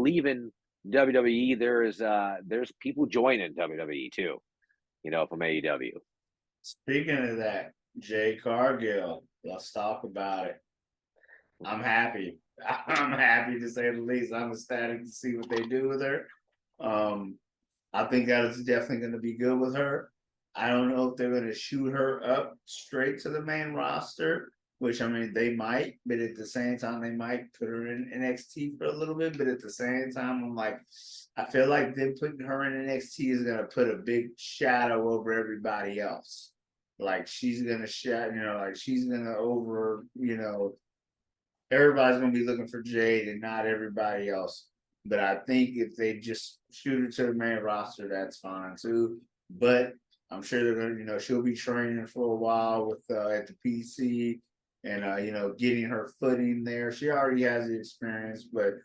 leaving WWE, there's people joining WWE too, from AEW. Speaking of that, Jade Cargill, let's talk about it. I'm happy. I'm happy to say the least. I'm ecstatic to see what they do with her. I think that is definitely going to be good with her. I don't know if they're going to shoot her up straight to the main roster, which I mean they might, but at the same time they might put her in NXT for a little bit. But at the same time, I'm like, I feel like them putting her in NXT is going to put a big shadow over everybody else. Like she's going to like she's going to everybody's going to be looking for Jade and not everybody else. But I think if they just shoot her to the main roster, that's fine too. But I'm sure they're gonna, she'll be training for a while with at the PC and getting her footing there. She already has the experience, but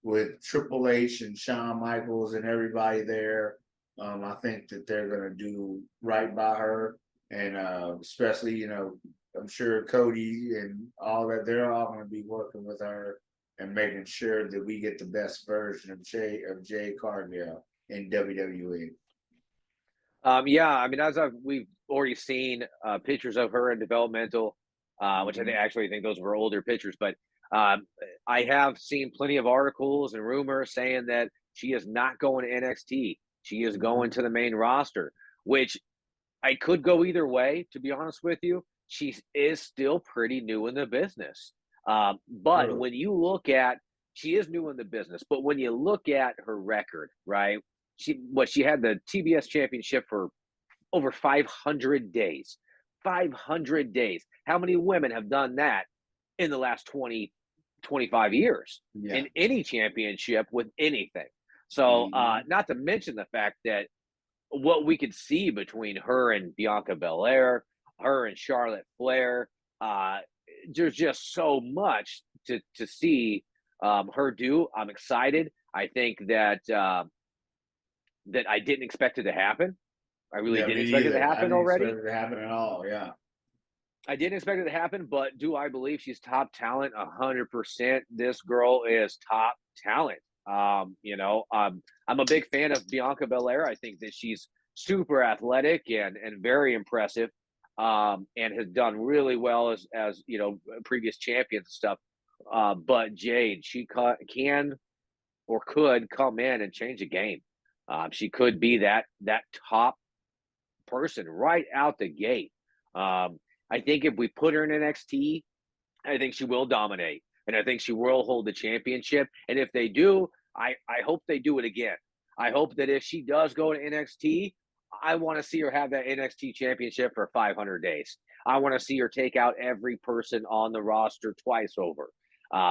with Triple H and Shawn Michaels and everybody there, I think that they're gonna do right by her, and especially I'm sure Cody and all that they're all gonna be working with her and making sure that we get the best version of Jade Cargill in WWE. Yeah, I mean, we've already seen pictures of her in developmental, which I actually think those were older pictures, but I have seen plenty of articles and rumors saying that she is not going to NXT. She is going to the main roster, which I could go either way, to be honest with you. She is still pretty new in the business. But when you look at, she is new in the business, but when you look at her record, right? She had the TBS championship for over 500 days. 500 days. How many women have done that in the last 20, 25 years in any championship with anything? So, not to mention the fact that what we could see between her and Bianca Belair, her and Charlotte Flair, there's just so much to see her do. I'm excited. I think that that I didn't expect it to happen. I really didn't expect it to happen already. I didn't expect it to happen at all. Yeah. I didn't expect it to happen, but do I believe she's top talent? 100%. This girl is top talent. I'm a big fan of Bianca Belair. I think that she's super athletic and very impressive, and has done really well as previous champions and stuff. But Jade, she can or could come in and change the game. She could be that top person right out the gate. I think if we put her in NXT, I think she will dominate, and I think she will hold the championship. And if they do, I hope they do it again. I hope that if she does go to NXT, I want to see her have that NXT championship for 500 days. I want to see her take out every person on the roster twice over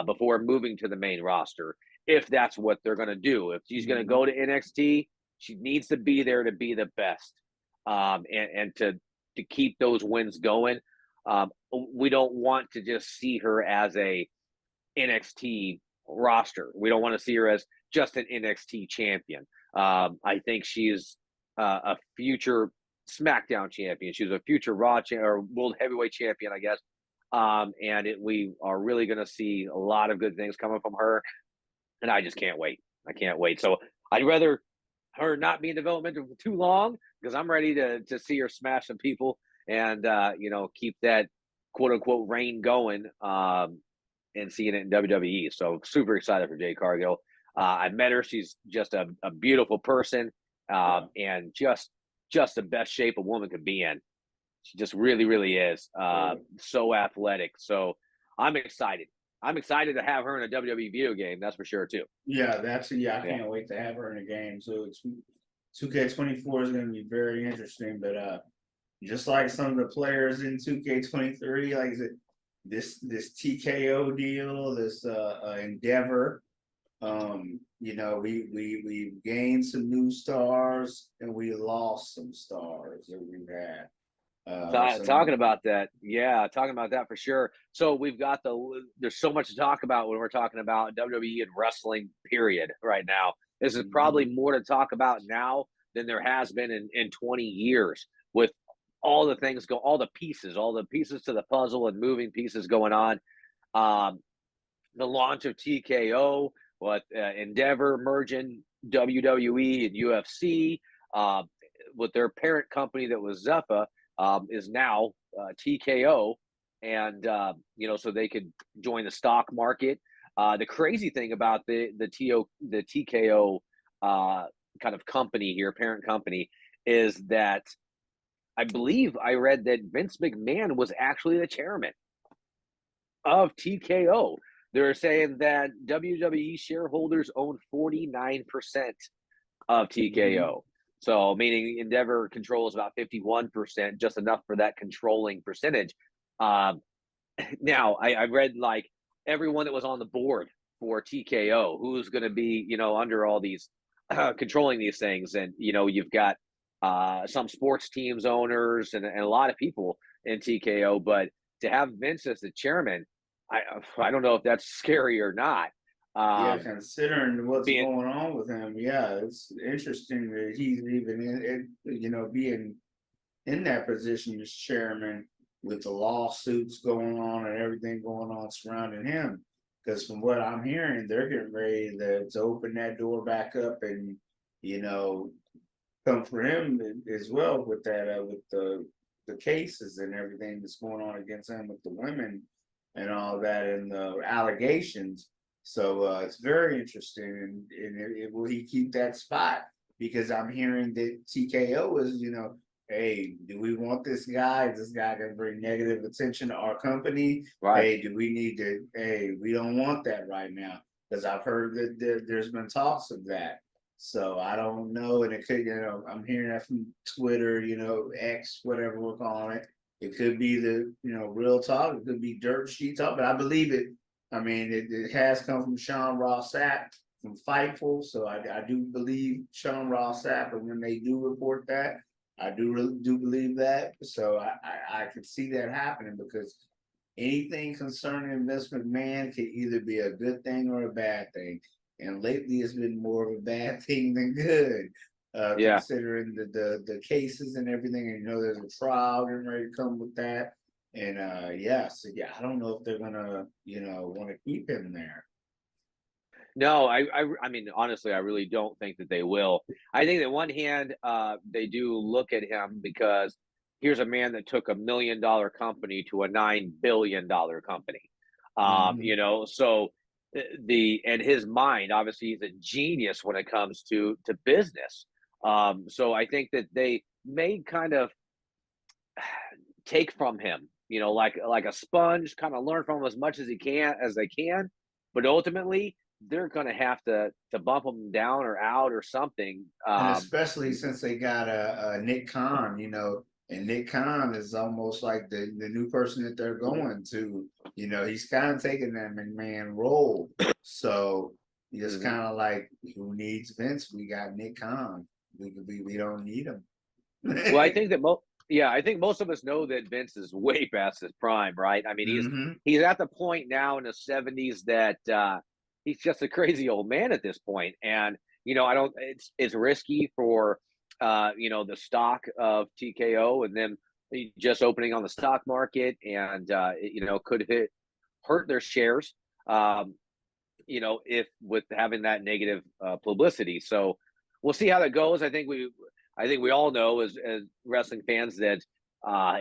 before moving to the main roster, if that's what they're going to do. If she's going to go to NXT, she needs to be there to be the best, and to keep those wins going. We don't want to just see her as a NXT roster. We don't want to see her as just an NXT champion. I think she's a future SmackDown champion. She's a future Raw or World Heavyweight champion, I guess. We are really going to see a lot of good things coming from her, and I just can't wait. I can't wait. So I'd rather her not be in development for too long, because I'm ready to see her smash some people and keep that quote unquote reign going, and seeing it in WWE. So super excited for Jade Cargill. I met her. She's just a beautiful person, and just the best shape a woman could be in. She just really, really is. So athletic. So I'm excited. I'm excited to have her in a WWE video game. That's for sure too. Yeah, I can't wait to have her in a game. So 2K24 is going to be very interesting. But just like some of the players in 2K23, like this TKO deal, this Endeavor, we gained some new stars and we lost some stars that we've had. Talking about that, talking about that for sure. So we've got there's so much to talk about when we're talking about WWE and wrestling, period, right now. This is probably more to talk about now than there has been in 20 years, with all the things all the pieces to the puzzle and moving pieces going on. The launch of TKO, But Endeavor merging WWE and UFC with their parent company that was Zephyr is now TKO, and so they could join the stock market. The crazy thing about the TKO kind of company here, parent company, is that I believe I read that Vince McMahon was actually the chairman of TKO. They're saying that WWE shareholders own 49% of TKO. So, meaning Endeavor controls about 51%, just enough for that controlling percentage. Now, I read like everyone that was on the board for TKO, who's going to be, under all these controlling these things. And, you've got some sports teams owners and a lot of people in TKO. But to have Vince as the chairman, I don't know if that's scary or not. Yeah, considering what's going on with him, yeah, it's interesting that he's even being in that position as chairman with the lawsuits going on and everything going on surrounding him. Because from what I'm hearing, they're getting ready to open that door back up and come for him as well with that with the cases and everything that's going on against him with the women and all that and the allegations. So it's very interesting. And will he keep that spot? Because I'm hearing that TKO is, hey, do we want this guy? Is this guy going to bring negative attention to our company? Right. Hey, do we need to? Hey, we don't want that right now. Because I've heard that there's been talks of that. So I don't know. And it could, I'm hearing that from Twitter, X, whatever we're calling it. It could be the, real talk. It could be dirt sheet talk, but I believe it. I mean, it has come from Sean Ross Sapp from Fightful, so I do believe Sean Ross Sapp, and when they do report that, I really do believe that. So I could see that happening because anything concerning Vince McMahon can either be a good thing or a bad thing, and lately it's been more of a bad thing than good. Considering the cases and everything, and there's a trial getting ready to come with that. And I don't know if they're gonna, want to keep him there. No, I mean, honestly, I really don't think that they will. I think that one hand, they do look at him because here's a man that took $1 million company to a $9 billion company. So in his mind, obviously, he's a genius when it comes to business. So I think that they may kind of take from him, like a sponge, kind of learn from him as much as they can, but ultimately they're going to have to bump him down or out or something. And especially since they got a Nick Khan, and Nick Khan is almost like the new person that they're going to. He's kind of taking that McMahon role. So it's kind of like, who needs Vince? We got Nick Khan. We don't need him. Well, I think that I think most of us know that Vince is way past his prime, right? I mean, he's at the point now in his 70s that he's just a crazy old man at this point. And, it's risky for, the stock of TKO and then just opening on the stock market and, could hurt their shares, if with having that negative publicity. So we'll see how that goes. I think we all know as wrestling fans that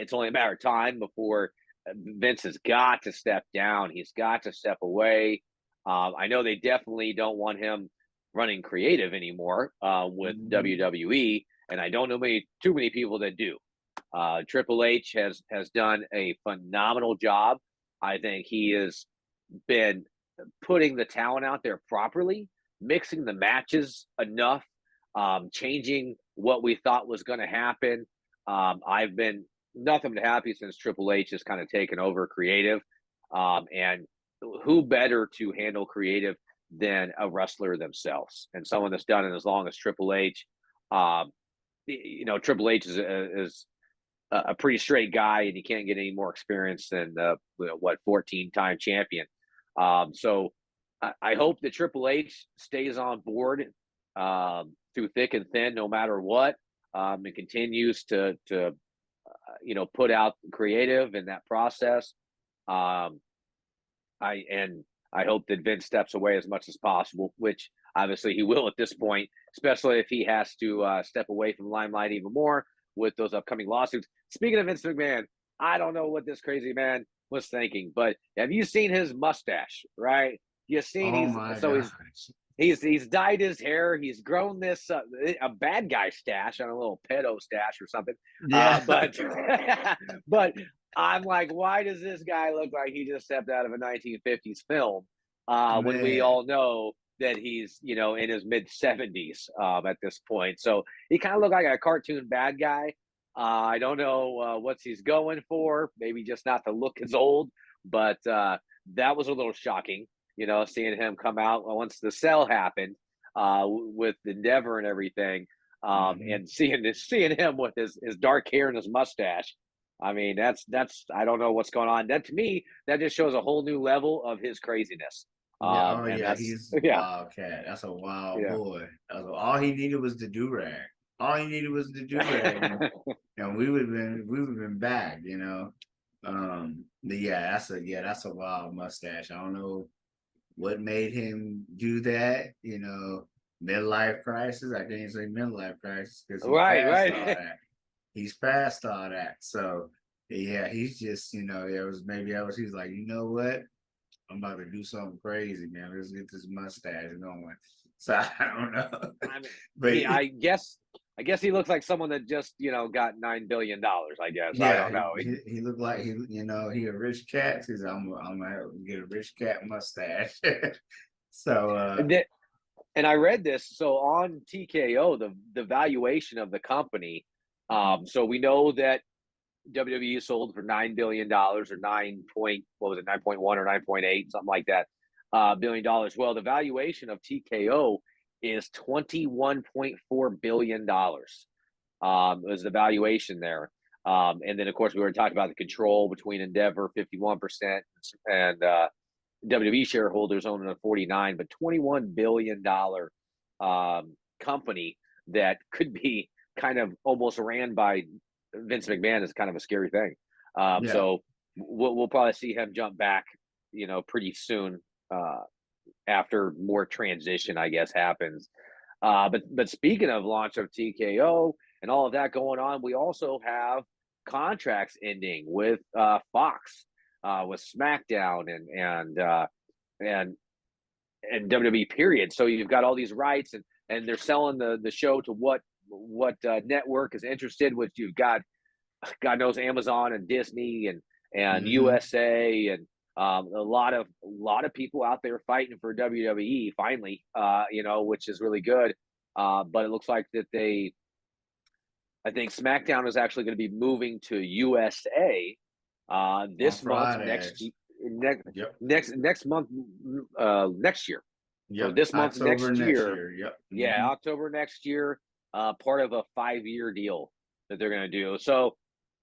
it's only a matter of time before Vince has got to step down. He's got to step away. I know they definitely don't want him running creative anymore with WWE, and I don't know too many people that do. Triple H has done a phenomenal job. I think he has been putting the talent out there properly, mixing the matches enough, changing what we thought was going to happen. I've been nothing but happy since Triple H has kind of taken over creative. And who better to handle creative than a wrestler themselves and someone that's done it as long as Triple H. Triple H is a pretty straight guy, and you can't get any more experience than 14-time champion. So I hope that Triple H stays on board through thick and thin, no matter what, and continues to put out creative in that process. I hope that Vince steps away as much as possible, which obviously he will at this point, especially if he has to step away from limelight even more with those upcoming lawsuits. Speaking of Vince McMahon, I don't know what this crazy man was thinking, but have you seen his mustache? Right? You've seen Oh my gosh. he's dyed his hair. He's grown this a bad guy stash on a little pedo stash or something. Yeah. But but I'm like, why does this guy look like he just stepped out of a 1950s film? When we Man. all know that he's in his mid 70s at this point. So he kind of looked like a cartoon bad guy. I don't know what he's going for. Maybe just not to look as old, but that was a little shocking. Seeing him come out once the sell happened with Endeavor and everything, and seeing him with his dark hair and his mustache. I mean, that's I don't know what's going on. That to me, that just shows a whole new level of his craziness. Yeah, And that's he's yeah, wildcat. That's a wild yeah. boy. All he needed was the do rag. All he needed was the do rag, and we would have been back. But yeah, that's a wild mustache. I don't know what made him do that. Midlife crisis. I can't say midlife crisis because he's Right, past all right. that. He's past all that. So yeah, he's just he's like, you know what? I'm about to do something crazy, man. Let's get this mustache going. So I don't know. I mean, But I guess he looks like someone that just got $9 billion. I guess I yeah, don't know. he looked like he a rich cat. He's I'm gonna get a rich cat mustache. So And I read this. So on TKO, the valuation of the company. So we know that WWE sold for $9 billion or 9.1 or 9.8, something like that, $1 billion. Well, the valuation of TKO is $21.4 billion. Was the valuation there. And then of course we were talking about the control between Endeavor 51% and WWE shareholders owning a 49, but $21 billion company that could be kind of almost ran by Vince McMahon is kind of a scary thing. yeah, So we'll probably see him jump back, pretty soon after more transition, I guess, happens. But speaking of launch of TKO and all of that going on, we also have contracts ending with Fox, with SmackDown and WWE. Period. So you've got all these rights, and they're selling the show to what network is interested. Which you've got, God knows, Amazon and Disney and USA and a lot of people out there fighting for WWE finally, which is really good. But it looks like that I think SmackDown is actually going to be moving to USA this month, Yep. next month, next year. So Yep. this month, October next year. Yep. Yeah, October next year, part of a 5-year deal that they're going to do. So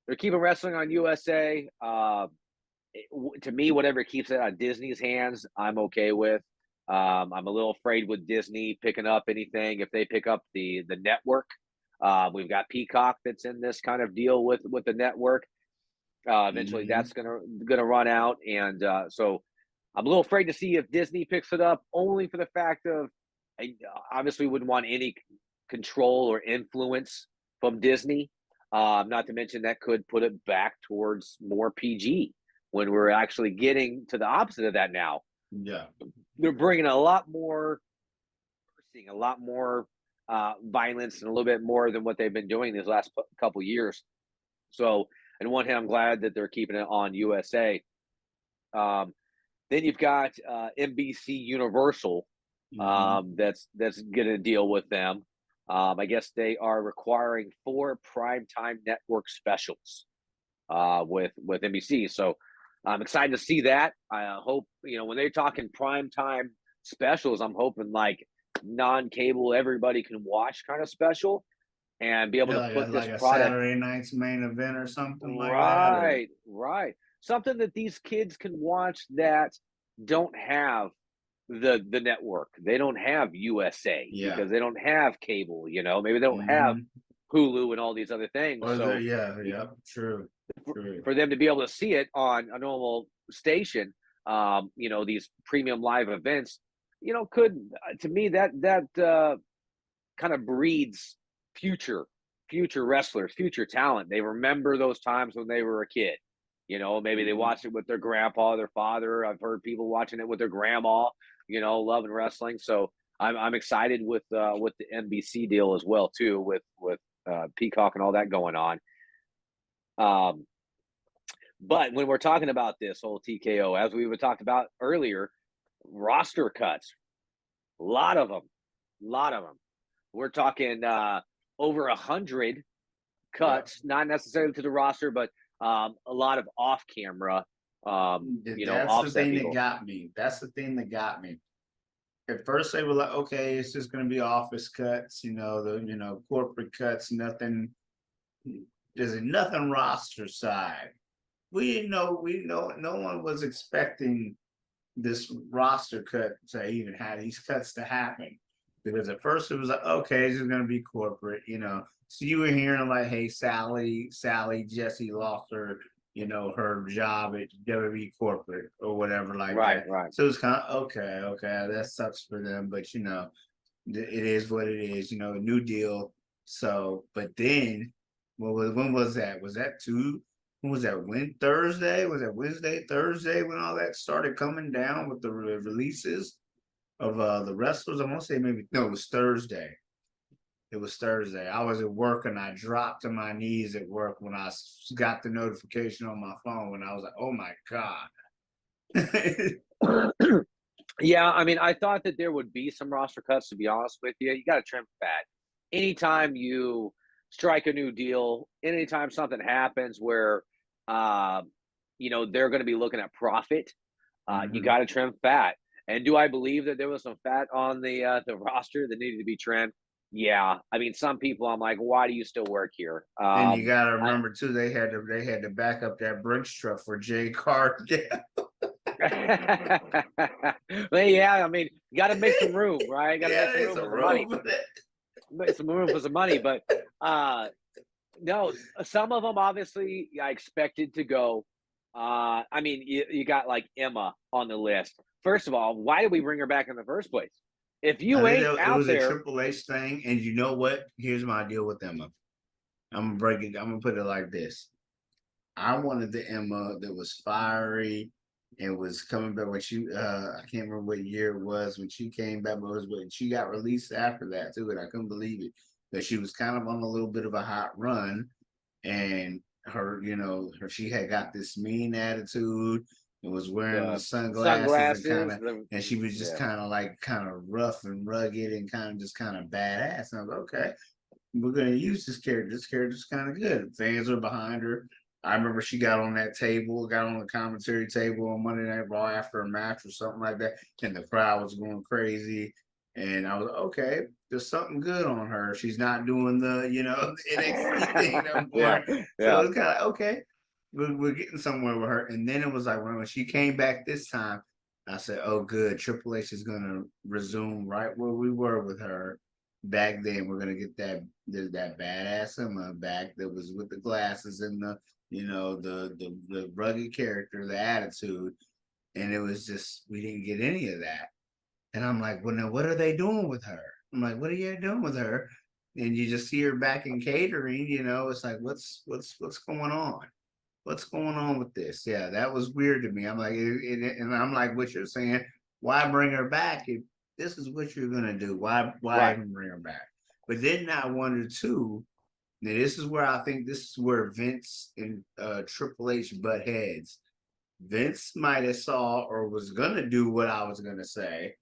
they're keeping wrestling on USA. To me, whatever keeps it on Disney's hands, I'm okay with. I'm a little afraid with Disney picking up anything if they pick up the network. We've got Peacock that's in this kind of deal with the network. Eventually, that's gonna run out, and so I'm a little afraid to see if Disney picks it up. Only for the fact of, I obviously wouldn't want any control or influence from Disney. Not to mention that could put it back towards more PG when we're actually getting to the opposite of that now. Yeah. They're bringing a lot more, seeing a lot more violence and a little bit more than what they've been doing these last couple years. So, on one hand, I'm glad that they're keeping it on USA. Then you've got NBC Universal, that's going to deal with them. I guess they are requiring 4 primetime network specials with NBC. So I'm excited to see that. I hope, when they're talking primetime specials, I'm hoping like non-cable, everybody can watch kind of special and be able to put this like a product. Saturday night's main event or something like that. Right. Something that these kids can watch that don't have the network. They don't have USA because they don't have cable, maybe they don't have Hulu and all these other things. So True. for them to be able to see it on a normal station, these premium live events, could to me that kind of breeds future future wrestlers, future talent. They remember those times when they were a kid. Maybe they watched it with their grandpa, their father. I've heard people watching it with their grandma, loving wrestling. So I'm excited with the NBC deal as well too, with Peacock and all that going on. But when we're talking about this whole TKO, as we talked about earlier, roster cuts, a lot of them, We're talking over 100 cuts, not necessarily to the roster, but a lot of off camera. That's the thing that got me. That's the thing that got me. At first, they were like, "Okay, it's just going to be office cuts, the corporate cuts, nothing. There's nothing roster side." We didn't know. No one was expecting this roster cut to even have these cuts to happen, because at first it was like, okay, this is going to be corporate, So you were hearing like, hey, Sally Jesse lost her, her job at WWE corporate or whatever like that. Right. So it's kind of okay, that sucks for them, but it is what it is, a new deal. So, but then, when was that? Was that when was that? Thursday? Was that Wednesday, Thursday when all that started coming down with the releases of the wrestlers? I want to say it was Thursday. It was Thursday. I was at work and I dropped to my knees at work when I got the notification on my phone, and I was like, "Oh my God." Yeah, I mean, I thought that there would be some roster cuts, to be honest with you. You got to trim fat. Anytime you strike a new deal, anytime something happens where, they're going to be looking at profit, you got to trim fat. And do I believe that there was some fat on the roster that needed to be trimmed? Yeah. I mean, some people, I'm like, why do you still work here? And you got to remember too, they had to back up that Brinks truck for Jade Cargill. Well, yeah, I mean, you got to make some room, right? Got to make some room for money. Make some room for some money, but no, some of them obviously I expected to go. I mean, you got like Emma on the list. First of all, why did we bring her back in the first place? If you ain't out there, it was a Triple H thing, and you know what? Here's my deal with Emma. I'm gonna put it like this. I wanted the Emma that was fiery and was coming back when she I can't remember what year it was when she came back, but she got released after that too, and I couldn't believe it. That she was kind of on a little bit of a hot run, and she had got this mean attitude and was wearing the sunglasses and she was just kind of rough and rugged and kind of badass. And I was like, okay, we're gonna use this character. This character's kind of good. Fans are behind her. I remember she got on the commentary table on Monday Night Raw after a match or something like that, and the crowd was going crazy. And I was like, okay, there's something good on her. She's not doing the, NXT thing no more. So it's kind of okay. We're getting somewhere with her. And then it was like when she came back this time, I said, oh, good. Triple H is going to resume right where we were with her back then. We're going to get that badass Emma back that was with the glasses and the, the rugged character, the attitude. And it was just, we didn't get any of that. And I'm like, well, now what are they doing with her? I'm like, what are you doing with her? And you just see her back in catering, it's like, what's going on? What's going on with this? Yeah, that was weird to me. I'm like, and I'm like, what you're saying, why bring her back if this is what you're gonna do? Why even bring her back? But then I wonder too. Now this is where Vince and Triple H butt heads. Vince might have saw or was gonna do what I was gonna say,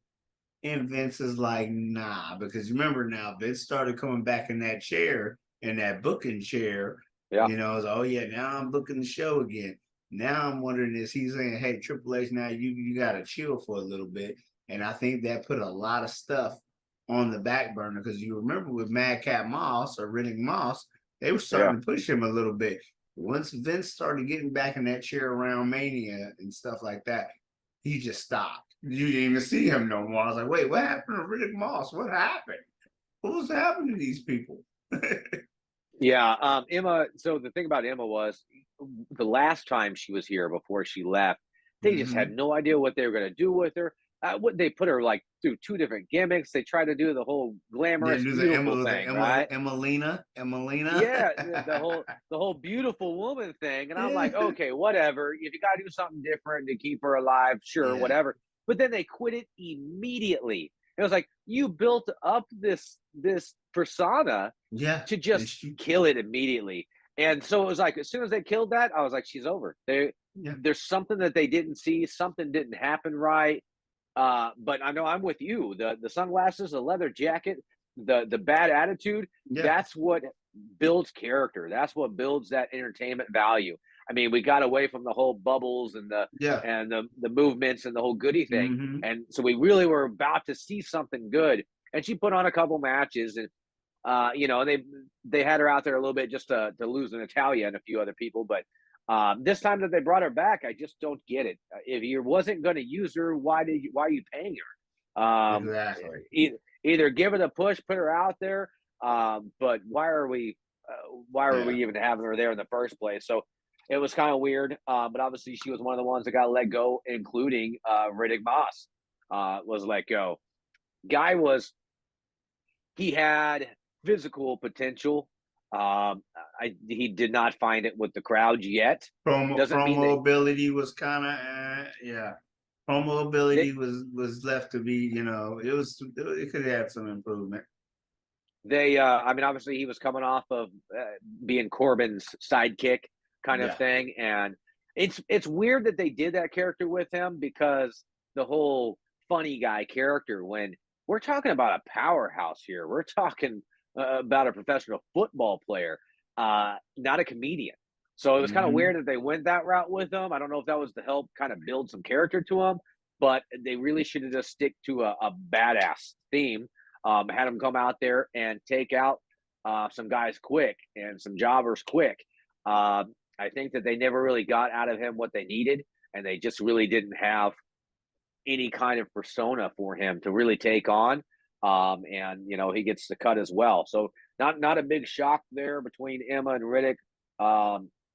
and Vince is like, nah, because remember now, Vince started coming back in that chair, in that booking chair. Yeah. It's like, oh yeah, now I'm booking the show again. Now I'm wondering, is he saying, hey, Triple H, now you gotta chill for a little bit. And I think that put a lot of stuff on the back burner, because you remember with Madcap Moss or Riddick Moss, they were starting to push him a little bit. Once Vince started getting back in that chair around Mania and stuff like that, he just stopped. You didn't even see him no more. I was like, wait, what happened to Riddick Moss? What happened? What was happening to these people? Emma. So the thing about Emma was the last time she was here before she left, They just had no idea what they were going to do with her. They put her like through 2 different gimmicks. They tried to do the whole Yeah, glamorous, do beautiful thing, right? Emelina. Yeah, the whole beautiful woman thing. And I'm like, Yeah. okay, whatever. If you got to do something different to keep her alive, sure, Yeah. whatever. But then they quit it immediately. It was like you built up this persona Yeah. to just kill it immediately. And so it was like as soon as they killed that, I was like, she's over. Yeah. There's something that they didn't see, something didn't happen right. But I know I'm with you. The sunglasses, the leather jacket, the bad attitude, Yeah. that's what builds character. That's what builds that entertainment value. I mean, we got away from the whole bubbles and Yeah. the movements and the whole goody thing. And so we really were about to see something good. And she put on a couple matches and they had her out there a little bit just to lose to Natalia and a few other people, but this time that they brought her back, I just don't get it. If you wasn't going to use her, why are you paying her? Exactly. Either give her the push, put her out there, but why are we even having her there in the first place? So it was kind of weird. But obviously she was one of the ones that got let go, including Riddick Moss was let go. Guy he had physical potential. He did not find it with the crowd yet. Promo ability was kind of yeah. Promo ability was left to be, it could have had some improvement. I mean, obviously he was coming off of being Corbin's sidekick kind of thing, and it's weird that they did that character with him because the whole funny guy character, when we're talking about a powerhouse here, we're talking about a professional football player, not a comedian. So it was kind of weird that they went that route with him. I don't know if that was to help kind of build some character to him, but they really should have just stick to a badass theme. Had him come out there and take out some guys quick and some jobbers quick. I think that they never really got out of him what they needed, and they just really didn't have any kind of persona for him to really take on. And he gets the cut as well. So not a big shock there between Emma and Riddick.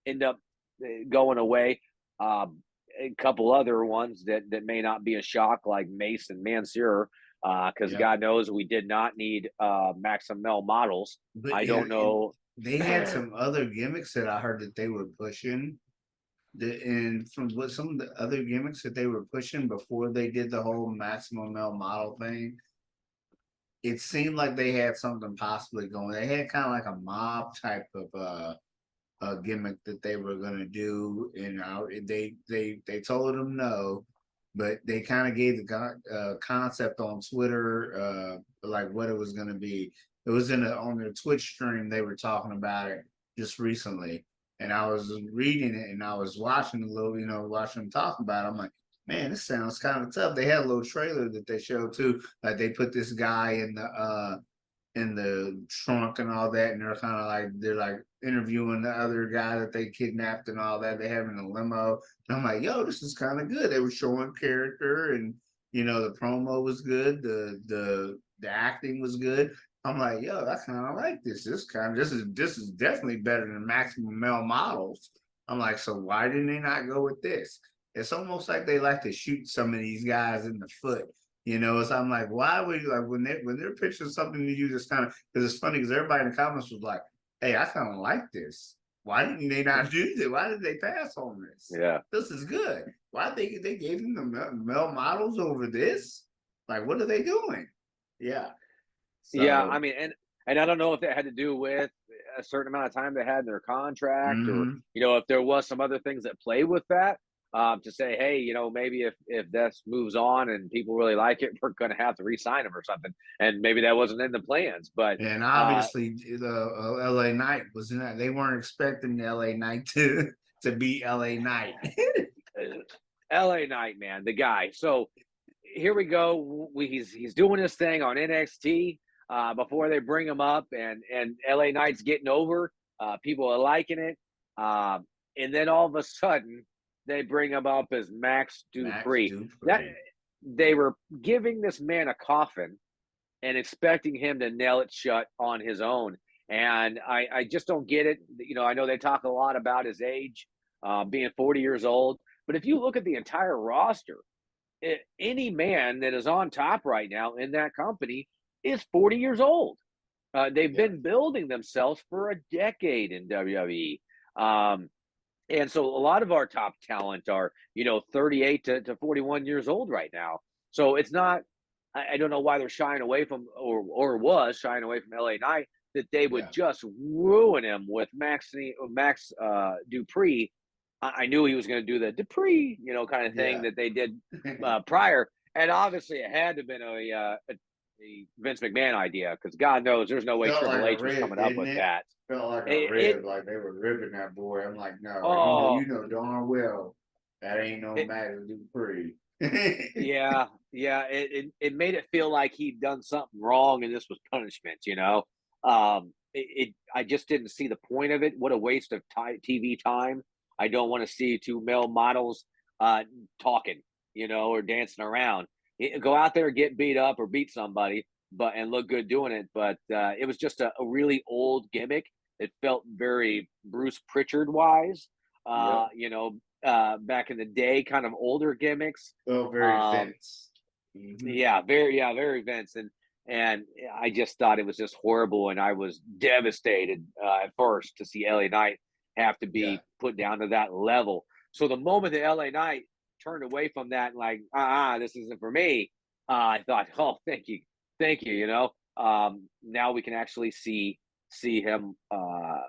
End up going away. A couple other ones that may not be a shock, like Mace and Mansoor, because God knows we did not need Maxim Mel models. But I don't know. They had some other gimmicks that I heard that they were pushing. And from what some of the other gimmicks that they were pushing before they did the whole Maximum Male model thing, it seemed like they had something possibly going. They had kind of like a mob type of gimmick that they were going to do, and they told them no, but they kind of gave the concept on Twitter, like what it was going to be. It was on their Twitch stream. They were talking about it just recently. And I was reading it and I was watching a little, watching them talk about it. I'm like, man, this sounds kind of tough. They had a little trailer that they showed too. Like they put this guy in the trunk and all that, and they're like interviewing the other guy that they kidnapped and all that. They have in a limo. And I'm like, yo, this is kind of good. They were showing character, and the promo was good. The acting was good. I'm like, yo, I kind of like this. This is definitely better than Maximum Male models. I'm like, so why didn't they not go with this? It's almost like they like to shoot some of these guys in the foot, So I'm like, why would you like when they're pitching something to you, just kind of, because it's funny because everybody in the comments was like, hey, I kind of like this. Why didn't they not do this? Why did they pass on this? Yeah, this is good. Why they gave them the male models over this? Like, what are they doing? Yeah. So, yeah, I mean, and I don't know if that had to do with a certain amount of time they had in their contract, or if there was some other things that play with that. To say, hey, maybe if this moves on and people really like it, we're going to have to re-sign him or something, and maybe that wasn't in the plans. But and obviously, the LA Knight was not. They weren't expecting the LA Knight to be LA Knight. LA Knight, man, the guy. So here we go. He's doing his thing on NXT. Before they bring him up, and LA Knight's getting over. People are liking it. And then all of a sudden, they bring him up as Max Dupree. They were giving this man a coffin and expecting him to nail it shut on his own. And I just don't get it. I know they talk a lot about his age, being 40 years old. But if you look at the entire roster, any man that is on top right now in that company is 40 years old. They've Yeah. been building themselves for a decade in WWE. Um, and so a lot of our top talent are, 38 to 41 years old right now. So it's not, I don't know why they're shying away from, or was shying away from LA Knight, that they would Yeah. just ruin him with Max Dupree. I knew he was going to do the Dupree, kind of thing Yeah. that they did prior. And obviously it had to have been a Vince McMahon idea, because God knows there's no way Felt like Triple a H was rib, coming up didn't with it? that. Felt like a It, rib, like they were ripping that boy. I'm like, no, oh, you know darn well that ain't no it, Max Dupree. yeah, yeah. It made it feel like he'd done something wrong and this was punishment. I just didn't see the point of it. What a waste of TV time. I don't want to see two male models talking, or dancing around. Go out there, get beat up or beat somebody, and look good doing it. But it was just a really old gimmick. It felt very Bruce Pritchard wise. Yep. Back in the day, kind of older gimmicks. Felt very Um, Vince. Hmm. very Vince, and I just thought it was just horrible, and I was devastated at first to see LA Knight have to Yeah. be put down to that level. So the moment that LA Knight turned away from that, and like, this isn't for me, I thought, oh, thank you. Now we can actually see him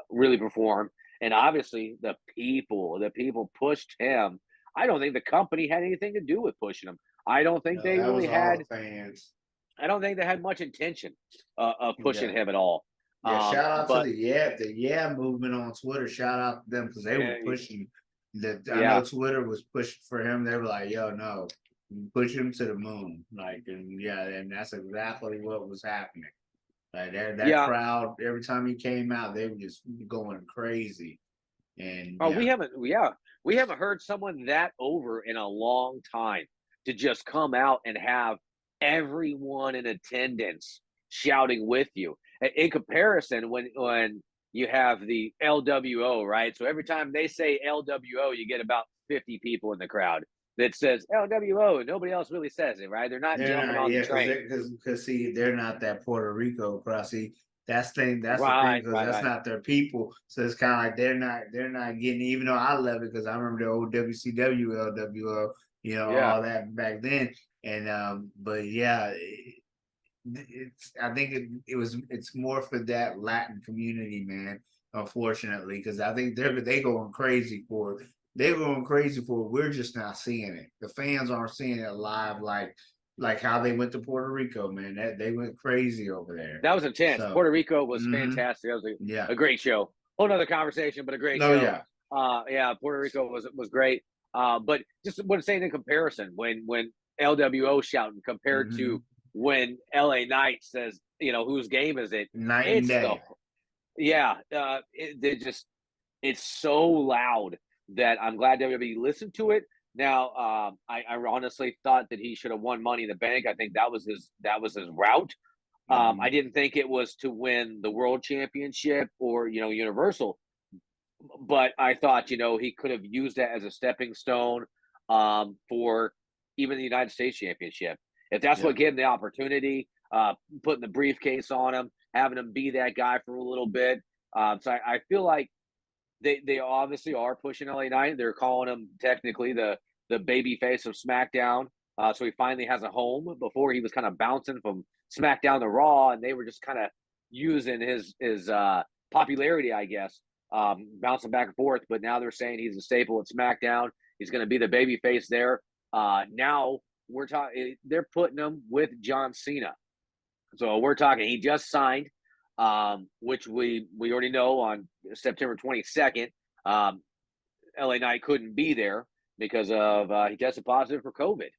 really perform. And obviously, the people pushed him. I don't think the company had anything to do with pushing him. I don't think No, they that really was all had. the fans. I don't think they had much intention of pushing Yeah. him at all. Yeah, shout out to But the movement on Twitter. Shout out to them because they were uh, pushing that. I know yeah, Twitter was pushing for him. They were like, "Yo, no, push him to the moon." Like, and yeah, and that's exactly what was happening. Like that yeah. crowd, every time he came out, they were just going crazy. And Oh, yeah, we haven't heard someone that over in a long time, to just come out and have everyone in attendance shouting with you. In comparison, when you have the LWO, right? So every time they say LWO, you get about 50 people in the crowd that says LWO, and nobody else really says it, right? They're not they're jumping not. on the Yeah, train. because see, they're not that Puerto Rico crowd. See, that's the thing Right, because right, that's right. not their people. So it's kind of like they're not getting. Even though I love it because I remember the old WCW, LWO, Yeah. all that back then. And but yeah, I think it's more for that Latin community, man. Unfortunately, because I think they going crazy for it. They're going crazy for it. We're just not seeing it. The fans aren't seeing it live, like how they went to Puerto Rico, man. That they went crazy over there. That was intense. So, Puerto Rico was hmm fantastic. That was yeah. a great show. Whole nother conversation, but a great No, show. yeah. Yeah, Puerto Rico was great. But just what I'm saying in comparison, when LWO shouting compared to Hmm. when LA Knight says, whose game is it? Night and It's the day. yeah. It's so loud that I'm glad WWE listened to it. Now, I honestly thought that he should have won Money in the Bank. I think that was his route. I Hmm. didn't think it was to win the world championship or Universal, but I thought he could have used that as a stepping stone for even the United States championship. If that's what Yeah. gave him the opportunity, putting the briefcase on him, having him be that guy for a little bit. So I feel like they obviously are pushing LA Knight. They're calling him technically the baby face of SmackDown. So he finally has a home. Before he was kind of bouncing from SmackDown to Raw, and they were just kind of using his popularity, I guess, bouncing back and forth. But now they're saying he's a staple at SmackDown. He's going to be the baby face there. Now we're talking. They're putting him with John Cena. So we're talking. He just signed, which we already know on September 22nd. Um, LA Knight couldn't be there because of he tested positive for COVID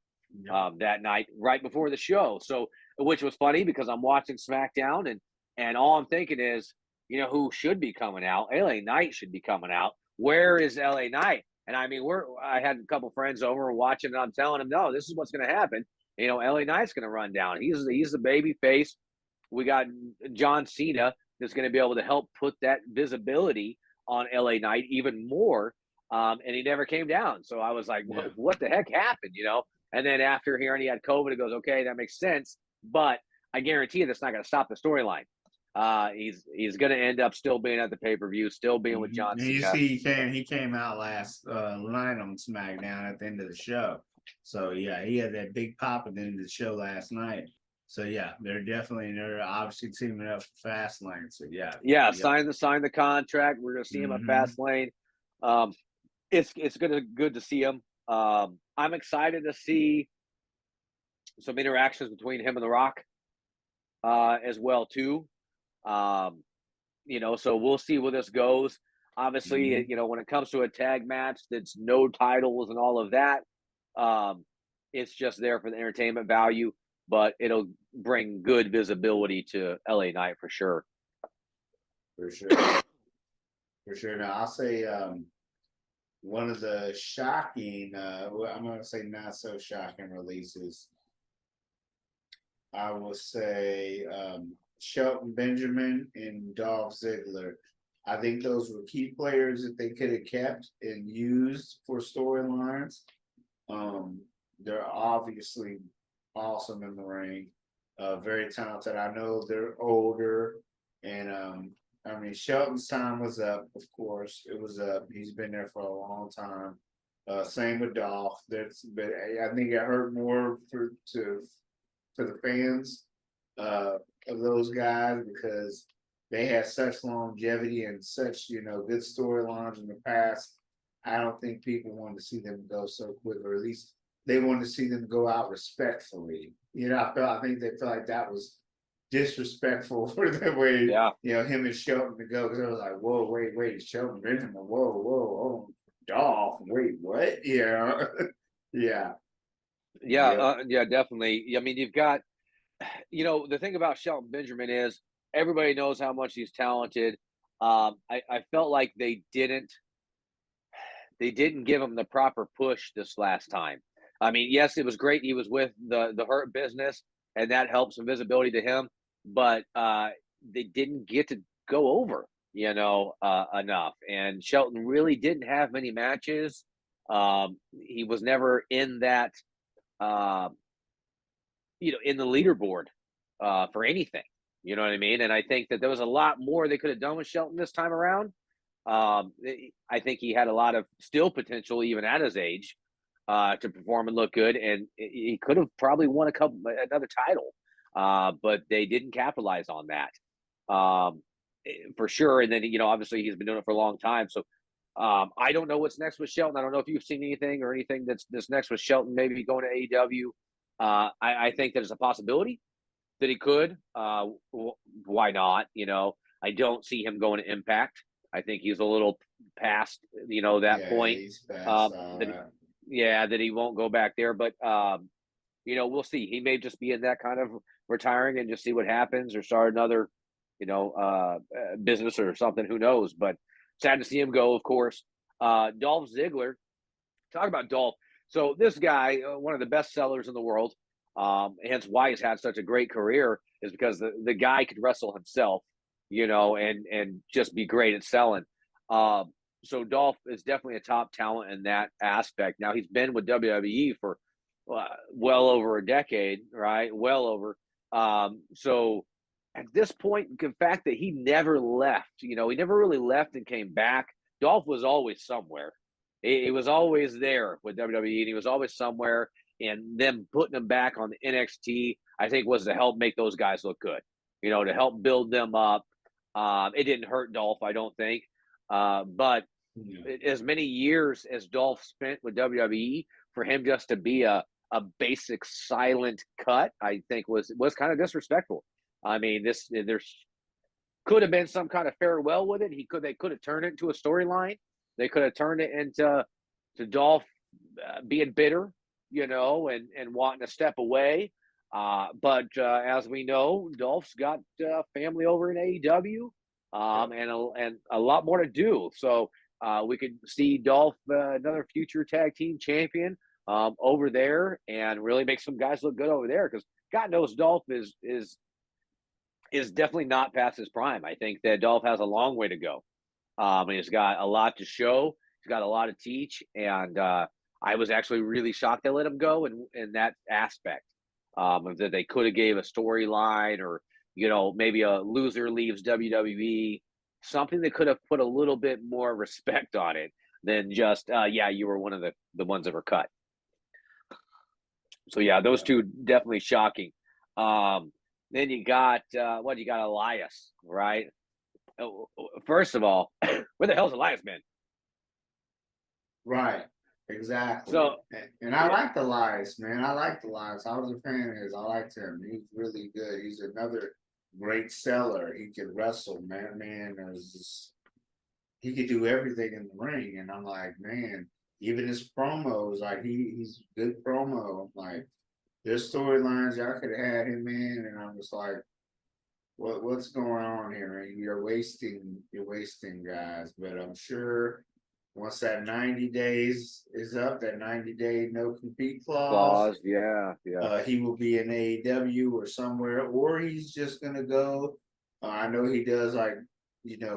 Yep. that night right before the show. So which was funny because I'm watching SmackDown and all I'm thinking is, who should be coming out? LA Knight should be coming out. Where is LA Knight? And I mean, I had a couple friends over watching, and I'm telling them, no, this is what's going to happen. LA Knight's going to run down. He's the baby face. We got John Cena that's going to be able to help put that visibility on LA Knight even more. and he never came down. So I was like, Yeah. what the heck happened, And then after hearing he had COVID, it goes, okay, that makes sense. But I guarantee you that's not going to stop the storyline. He's going to end up still being at the pay-per-view, still being with John And you Cena. see, he came out last night on SmackDown at the end of the show. So yeah, he had that big pop at the end of the show last night. So yeah, they're obviously teaming up for Fastlane. So yeah, Yeah, yep. sign the contract. We're going to see him at Fastlane. It's good to see him. I'm excited to see some interactions between him and The Rock as well too. So we'll see where this goes. Obviously, when it comes to a tag match that's no titles and all of that, it's just there for the entertainment value, but it'll bring good visibility to LA Knight for sure. For sure. For sure. Now I'll say one of the shocking, I'm going to say not so shocking releases, I will say Shelton Benjamin and Dolph Ziggler. I think those were key players that they could have kept and used for storylines. They're obviously awesome in the ring, very talented. I know they're older, and Shelton's time was up. Of course, it was up. He's been there for a long time. Same with Dolph. But I think it hurt more for the fans of those guys because they had such longevity and such good storylines in the past. I don't think people wanted to see them go so quick, or at least they wanted to see them go out respectfully. I think they felt like that was disrespectful for the way him and Shelton to go, because it was like, whoa, wait, Shelton Benjamin, whoa, Dolph, wait, what? Yeah. Yeah, definitely. I mean, you've got, the thing about Shelton Benjamin is everybody knows how much he's talented. I felt like they didn't give him the proper push this last time. I mean, yes, it was great. He was with the Hurt Business, and that helps some visibility to him. But they didn't get to go over, enough. And Shelton really didn't have many matches. He was never in that, in the leaderboard for anything. You know what I mean? And I think that there was a lot more they could have done with Shelton this time around. I think he had a lot of still potential, even at his age, to perform and look good, and he could have probably won another title, but they didn't capitalize on that for sure. And then obviously he's been doing it for a long time, so I don't know what's next with Shelton. I don't know if you've seen anything that's next with Shelton. Maybe going to AEW. I think there's a possibility that he could. Why not? I don't see him going to Impact. I think he's a little past, that point. That he won't go back there. But we'll see. He may just be in that kind of retiring and just see what happens, or start another, business or something. Who knows? But sad to see him go, of course. Dolph Ziggler. Talk about Dolph. So this guy, one of the best sellers in the world, hence why he's had such a great career, is because the guy could wrestle himself, and just be great at selling. So Dolph is definitely a top talent in that aspect. Now he's been with WWE for well over a decade, right? Well over. So at this point, the fact that he never left, he never really left and came back. Dolph was always somewhere. He was always there with WWE, and he was always somewhere. And them putting him back on the NXT, I think, was to help make those guys look good, to help build them up. It didn't hurt Dolph, I don't think. But as many years as Dolph spent with WWE, for him just to be a basic silent cut, I think was kind of disrespectful. I mean, there's could have been some kind of farewell with it. They could have turned it into a storyline. They could have turned it into Dolph being bitter, and wanting to step away. But as we know, Dolph's got family over in AEW, and a lot more to do. So we could see Dolph, another future tag team champion, over there, and really make some guys look good over there. Because God knows Dolph is definitely not past his prime. I think that Dolph has a long way to go. He's got a lot to show. He's got a lot to teach, and I was actually really shocked they let him go in that aspect. Of that they could have gave a storyline, or maybe a loser leaves WWE, something that could have put a little bit more respect on it than just yeah, you were one of the ones that were cut. So yeah, those two definitely shocking. Then you got what, you got Elias, right? First of all, where the hell's Elias been? Right. Exactly. So And I like the lies, man. I like the lies. I was a fan of his. I liked him. He's really good. He's another great seller. He could wrestle, man. Man is just, he could do everything in the ring. And I'm like, man, even his promos, like he's good promo. Like there's storylines y'all could have had him in, and I'm just like, what's going on here? Man? You're wasting guys. But I'm sure once that 90 days is up, that 90-day no compete clause, clause, yeah, yeah. he will be in AEW or somewhere, or he's just gonna go. I know he does like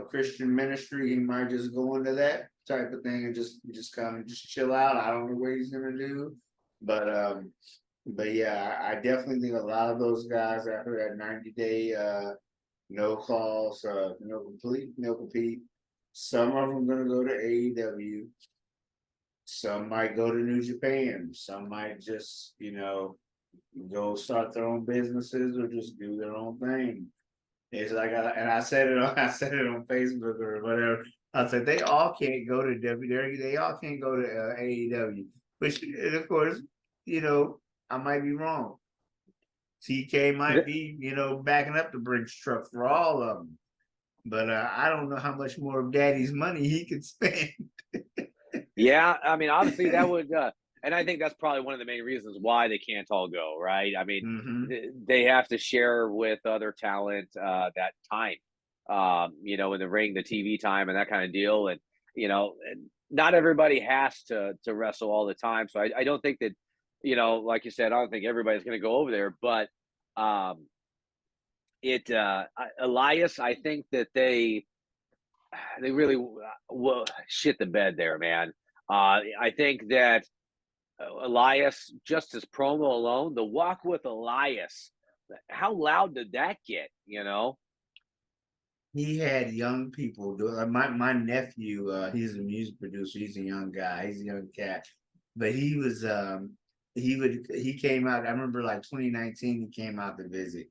Christian ministry. He might just go into that type of thing and just kind of just chill out. I don't know what he's gonna do, but yeah, I definitely think a lot of those guys after that 90-day no clause, no compete. Some of them gonna go to AEW. Some might go to New Japan. Some might just, go start their own businesses or just do their own thing. It's like, and I said it on Facebook or whatever. I said they all can't go to WWE. They all can't go to AEW. Which, and of course, I might be wrong. TK might be, backing up the Brinks truck for all of them. But I don't know how much more of Daddy's money he could spend. Yeah, I mean, obviously that would, and I think that's probably one of the main reasons why they can't all go, right? I mean, they have to share with other talent that time, in the ring, the TV time, and that kind of deal, and not everybody has to wrestle all the time. So I don't think that, like you said, I don't think everybody's going to go over there, but Elias, I think that they really will shit the bed there, man. I think that Elias, just his promo alone, the walk with Elias, how loud did that get? He had young people do it. My nephew, he's a music producer. He's a young guy. He's a young cat, but he was he came out. I remember like 2019. He came out to visit,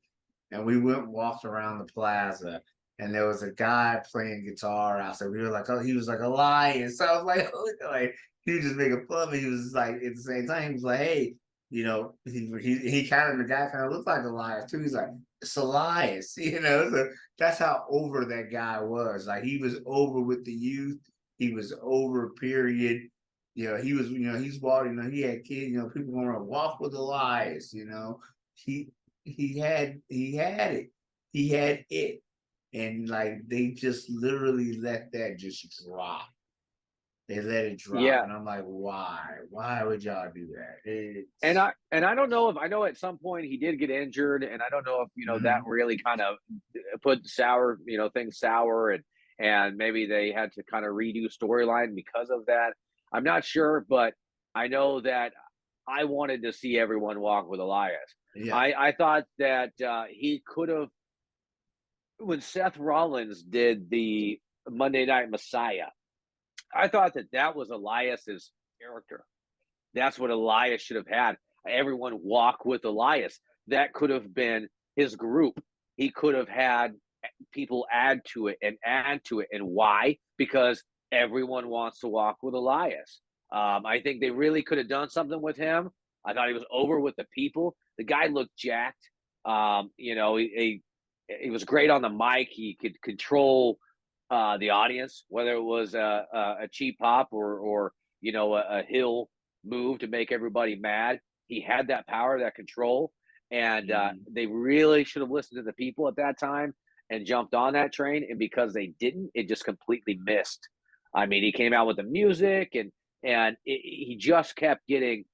and we walked around the plaza, and there was a guy playing guitar outside. We were like, oh, he was like a lion. So I was like, oh, like he was just making fun. But he was like at the same time, he was like, hey, he kind of, the guy kind of looked like Elias too. He's like, it's Elias, So that's how over that guy was. Like he was over with the youth. He was over. Period. He was. He's walking. He had kids. People going to walk with Elias. He had it. He had it, and like they just literally let that just drop. They let it drop, Yeah, and I'm like, why? Why would y'all do that? and I don't know if, I know at some point he did get injured, and I don't know if that really kind of put things sour, and maybe they had to kind of redo storyline because of that. I'm not sure, but I know that I wanted to see everyone walk with Elias. Yeah. I thought that he could have, when Seth Rollins did the Monday Night Messiah, I thought that was Elias's character. That's what Elias should have had. Everyone walk with Elias. That could have been his group. He could have had people add to it. And why? Because everyone wants to walk with Elias. I think they really could have done something with him. I thought he was over with the people. The guy looked jacked. He was great on the mic. He could control the audience, whether it was a cheap pop or a hill move to make everybody mad. He had that power, that control, and they really should have listened to the people at that time and jumped on that train. And because they didn't, it just completely missed. I mean, he came out with the music, and he just kept getting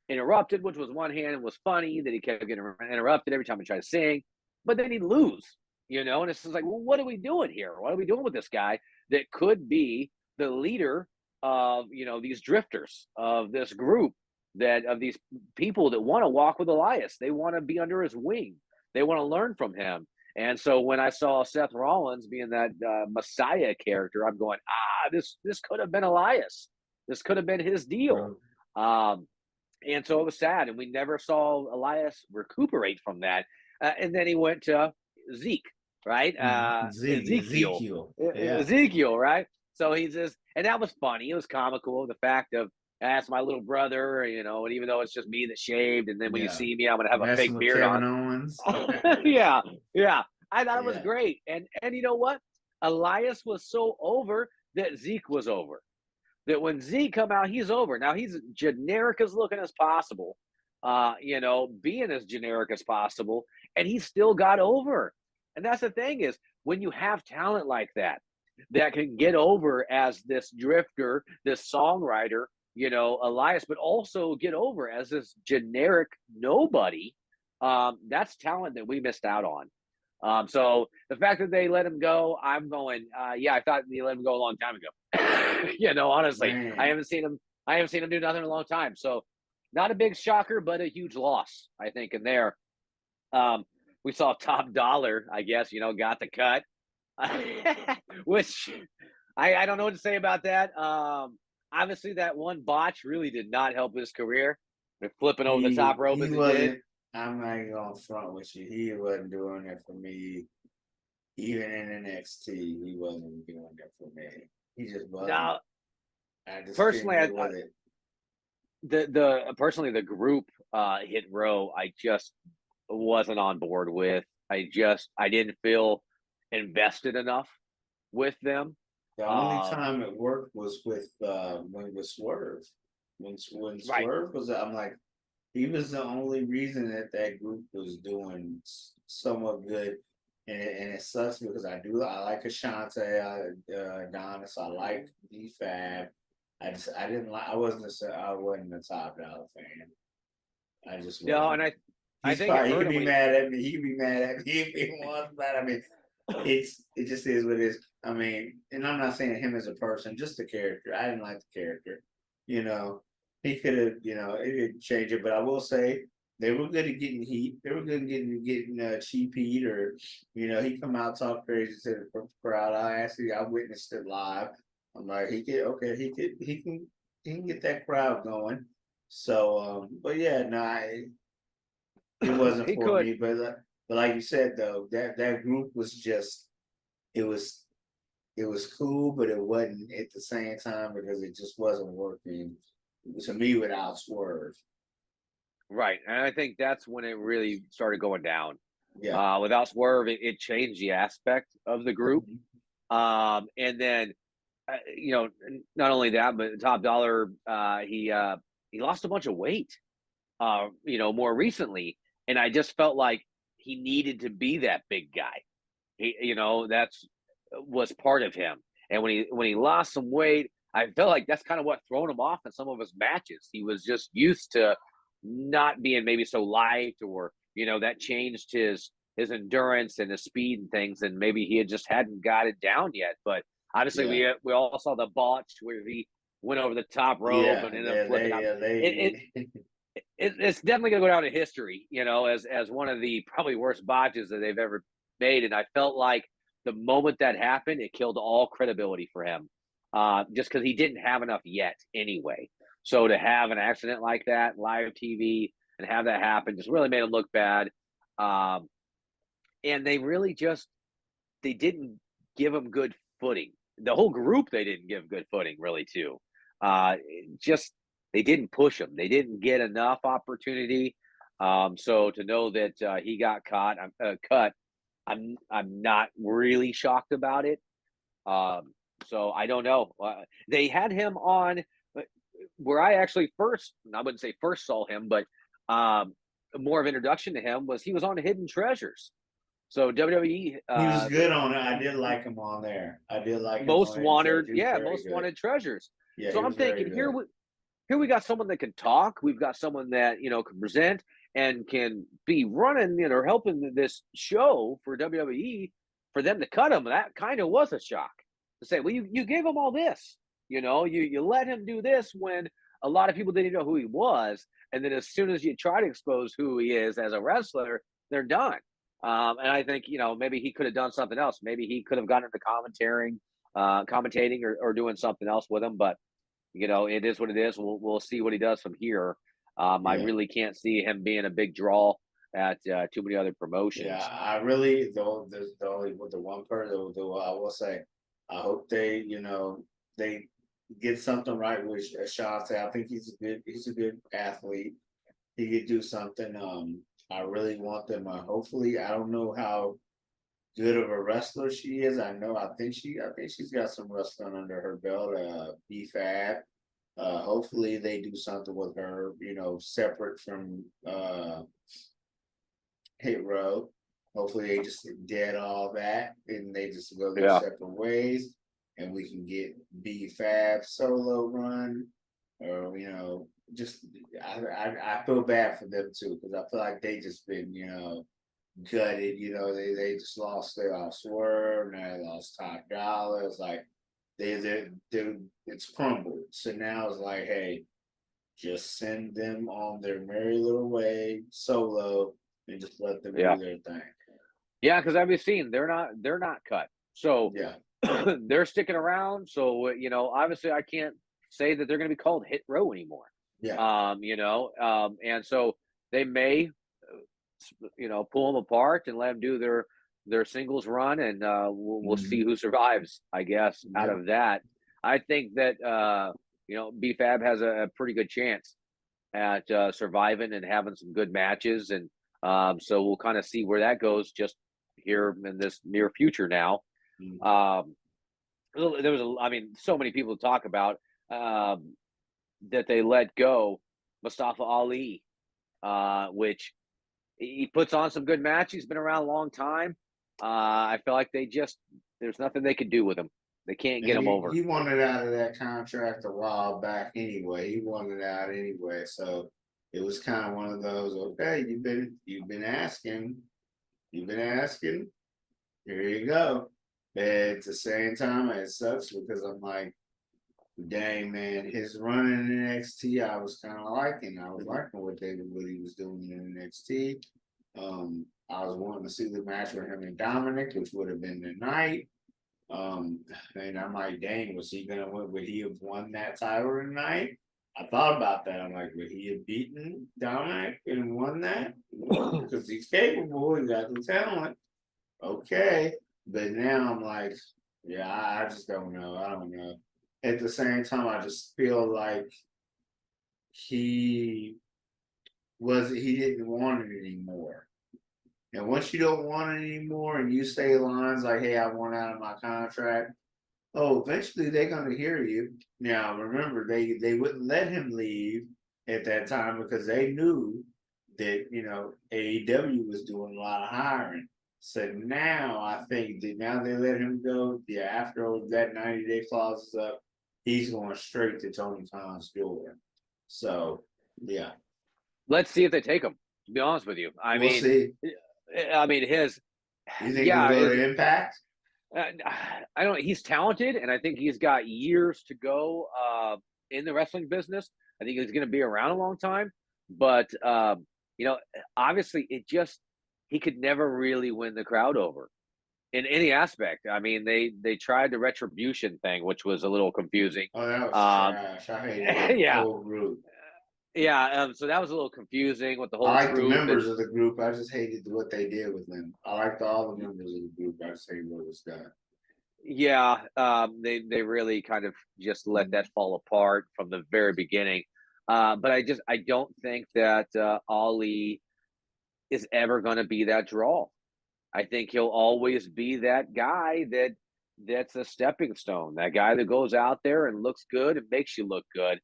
interrupted, which was one hand was funny that he kept getting interrupted every time he tried to sing, but then he'd lose. And it's just like, well, what are we doing here? What are we doing with this guy that could be the leader of, these drifters, of this group, of these people that want to walk with Elias. They want to be under his wing. They want to learn from him. And so when I saw Seth Rollins being that Messiah character, I'm going, this could have been Elias. This could have been his deal. And so it was sad, and we never saw Elias recuperate from that. And then he went to Zeke, right? Ezekiel. Yeah. Ezekiel, right? So he's just, and that was funny. It was comical. The fact of, that's my little brother, and even though it's just me that shaved, and then when you see me, I'm going to have a fake beard Kevin on. Owens. Yeah. I thought it was great. And you know what? Elias was so over that Zeke was over. That when Zeke come out, he's over. Now he's generic as looking as possible, being as generic as possible, and he still got over. And that's the thing is, when you have talent like that can get over as this drifter, this songwriter, Elias, but also get over as this generic nobody, that's talent that we missed out on. So the fact that they let him go, I'm going, I thought they let him go a long time ago. Honestly, man. I haven't seen him do nothing in a long time. So not a big shocker, but a huge loss, I think, in there. We saw Top Dollar, I guess, got the cut, which I don't know what to say about that. Obviously that one botch really did not help his career. They're flipping over the top rope as he did. I'm not even going to front with you. He wasn't doing it for me. Even in NXT, he wasn't doing it for me. He just wasn't. Now, I just personally, the group Hit Row, I just wasn't on board with. I didn't feel invested enough with them. The only time it worked was with when it was Swerve. When Swerve was, I'm like, he was the only reason that group was doing somewhat good, and it sucks because I like Ashante, Adonis, I like D-Fab. I wasn't a Top Dollar fan. I just wasn't. No, and I think he could be mad at me. He could be mad at me if he wants, but I mean, it just is what it is. I mean, and I'm not saying him as a person, just the character. I didn't like the character. He could have, it could change it, but I will say they were good at getting heat. They were good at getting cheap heat, or he come out talk crazy to the crowd. I witnessed it live. I'm like, he can get that crowd going. So, but yeah, no, it wasn't for me. But like you said though, that group was just, it was cool, but it wasn't at the same time because it just wasn't working. To me, without Swerve. Right. And I think that's when it really started going down. Yeah. Without Swerve, it changed the aspect of the group. And then, not only that, but Top Dollar, he lost a bunch of weight, more recently. And I just felt like he needed to be that big guy. That's was part of him. And when he lost some weight, I felt like that's kind of what thrown him off in some of his matches. He was just used to not being maybe so light, or that changed his endurance and his speed and things, and maybe he just hadn't got it down yet. But obviously, we all saw the botch where he went over the top rope and ended up flipping out. It's definitely gonna go down in history, as one of the probably worst botches that they've ever made. And I felt like the moment that happened, it killed all credibility for him. Just because he didn't have enough yet anyway. So to have an accident like that, live TV, and have that happen just really made him look bad. And they really they didn't give him good footing. The whole group, they didn't give good footing really too. They didn't push him. They didn't get enough opportunity. So to know that he got cut, I'm not really shocked about it. So I don't know. They had him on where I actually I wouldn't say first saw him, but more of introduction to him was he was on Hidden Treasures. So WWE. He was good on it. I did like him on there. I did like Most him Wanted. Most Wanted Treasures. Yeah, so I'm thinking here we got someone that can talk. We've got someone that can present and can be running or helping this show for WWE. For them to cut him, that kind of was a shock. To say, well, you gave him all this. You let him do this when a lot of people didn't know who he was, and then as soon as you try to expose who he is as a wrestler, they're done. And I think maybe he could have done something else. Maybe he could have gotten into commentating or doing something else with him. But it is what it is. We'll see what he does from here. I Yeah. really can't see him being a big draw at too many other Yeah, promotions. I really though there's the only with the one person though I will say I hope they get something right with Shante. I think he's a good athlete. He could do something. I really want them. Hopefully, I don't know how good of a wrestler she is. I think she's got some wrestling under her belt. B-Fab. Hopefully they do something with her. Separate from Hit Row. Hopefully they just dead all that and they just go their Yeah, separate ways and we can get B-Fab solo run or just I feel bad for them too because I feel like they just been gutted. They just lost their Swerve, now they lost Top Dollar. It's like they it's crumbled. So now it's like, hey, just send them on their merry little way solo and just let them yeah, do their thing. yeah. Because we've seen they're not cut, so Yeah, they're sticking around. So obviously, I can't say that they're going to be called Hit Row anymore. yeah. And so they may pull them apart and let them do their singles run, and we'll see Mm-hmm. who survives, I guess, out Yep. of that. I think that BFAB has a pretty good chance at surviving and having some good matches, and so we'll kind of see where that goes just here in this near future now. Mm-hmm. Um, there was I mean, so many people talk about um, that they let go Mustafa Ali, which he puts on some good matches. He's been around a long time. I feel like there's nothing they could do with him. They can't get And him he, over. he wanted out of that contract a while back anyway. He wanted out anyway. So it was kind of one of those, okay, you've been asking, here you go. But at the same time, it sucks because I'm like, dang man, his run in NXT, I was kind of liking. I was liking what he was doing in NXT. I was wanting to see the match with him and Dominic, which would have been tonight. Um, and I'm like, dang, was he gonna win? Would he have won that title tonight? I thought about that. I'm like, would he have beaten Dominic and won that? Because he's capable, he got the talent. Okay. But now I'm like, yeah, I just don't know. I don't know. At the same time, I just feel like he he didn't want it anymore. And once you don't want it anymore and you say lines like, hey, I want out of my contract, oh, eventually they're gonna hear you. Now remember, they wouldn't let him leave at that time because they knew that AEW was doing a lot of hiring. So now I think that now they let him go. Yeah, after that 90-day clause is up, he's going straight to Tony Khan's door. So yeah, Let's see if they take him. To be honest with you, we'll see. his, You think he'll yeah, go his. to Impact? Uh, I don't. He's talented, and I think he's got years to go in the wrestling business. I think he's going to be around a long time, but you know, obviously, he could never really win the crowd over in any aspect. I mean, they tried the retribution thing, which was a little confusing. Oh, that was Um, trash. I hated that yeah, whole group. yeah. So that was a little confusing with the I whole like the troop, and members of the group. I just hated what they did with them. I liked all the members of the group. I just hated what was done. yeah, they really kind of just let that fall apart from the very beginning. But I don't think that Ali is ever going to be that draw. I think he'll always be that guy that's a stepping stone, that guy that goes out there and looks good and makes you look good.